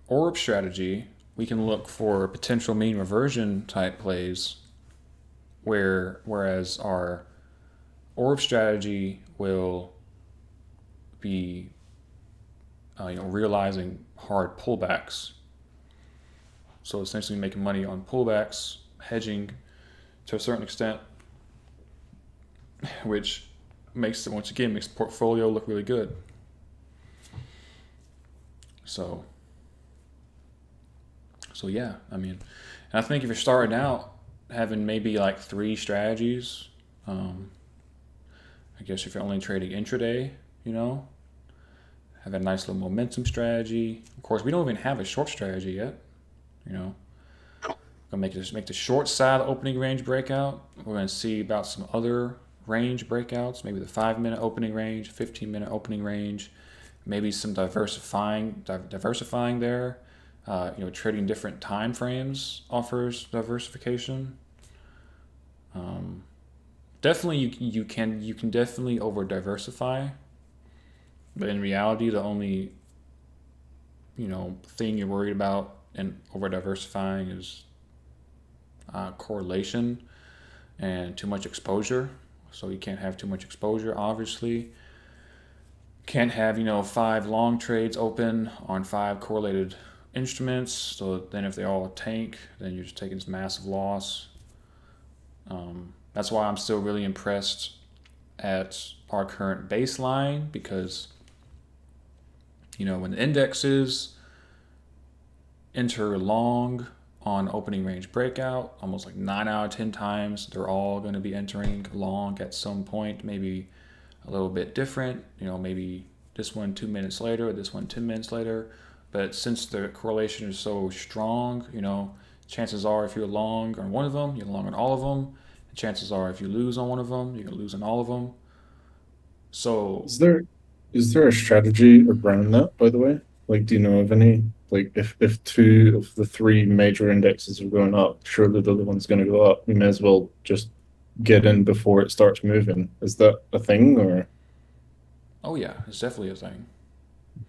orb strategy, we can look for potential mean reversion type plays, whereas our orb strategy will be realizing hard pullbacks. So essentially making money on pullbacks, hedging to a certain extent, which makes the portfolio look really good. So yeah, and I think if you're starting out having maybe like 3 strategies, I guess if you're only trading intraday, have a nice little momentum strategy. Of course, we don't even have a short strategy yet. Gonna make the short side opening range breakout. We're gonna see about some other range breakouts, maybe the 5-minute opening range, 15-minute opening range, maybe some diversifying there. Trading different time frames offers diversification. Definitely, you can definitely over diversify, but in reality, the only thing you're worried about in over diversifying is correlation and too much exposure. So you can't have too much exposure, obviously. Can't have 5 long trades open on 5 correlated instruments. So then if they all tank, then you're just taking this massive loss. That's why I'm still really impressed at our current baseline, because when the indexes enter long on opening range breakout, almost like 9 out of 10 times they're all going to be entering long at some point, maybe a little bit different, maybe this one 2 minutes later, this one 10 minutes later. But since the correlation is so strong, chances are if you're long on one of them, you're long on all of them. And chances are if you lose on one of them, you're going to lose on all of them. So Is there a strategy around that, by the way? Like, do you know of any? Like, if 2 of the 3 major indexes are going up, surely the other one's going to go up. We may as well just get in before it starts moving. Is that a thing, or? Oh yeah, it's definitely a thing.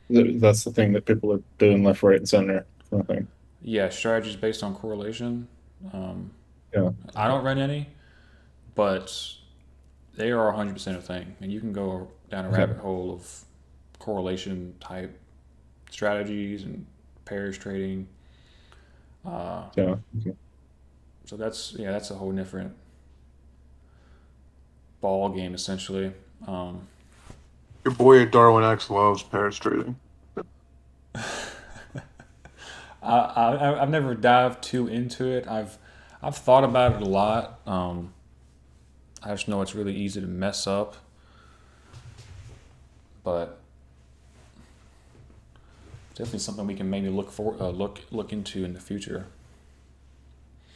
That's the thing that people are doing left, right, and center, kind of thing. Yeah, strategies based on correlation. Yeah. I don't run any, but they are 100% a thing, and you can go down a rabbit hole of correlation type strategies and pairs trading. Yeah. Okay. So that's a whole different ball game essentially. Your boy Darwin X loves pairs trading. I've never dived too into it. I've thought about it a lot. I just know it's really easy to mess up, but definitely something we can maybe look into in the future.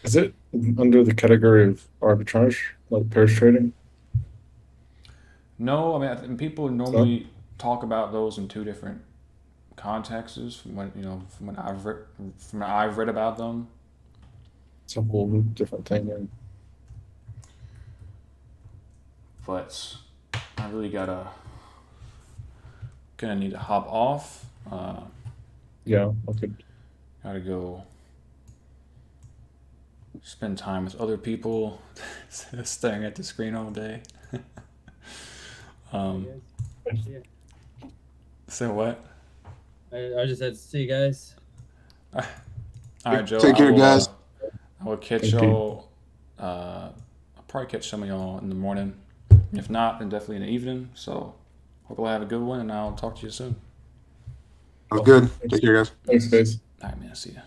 Is it under the category of arbitrage, like pairs trading? No, I think people normally talk about those in 2 different contexts. From when I've read about them. It's a whole different thing. And But I really gonna need to hop off. yeah, okay. Gotta go spend time with other people, staring at the screen all day. Yeah. So what? I just said, see you guys. All right, Joe. Take care, guys. I will catch Thank you. y'all. I'll probably catch some of y'all in the morning. If not, then definitely in the evening. So hope you'll have a good one, and I'll talk to you soon. Sounds good. Take care, guys. Thanks, guys. All right, man. See ya.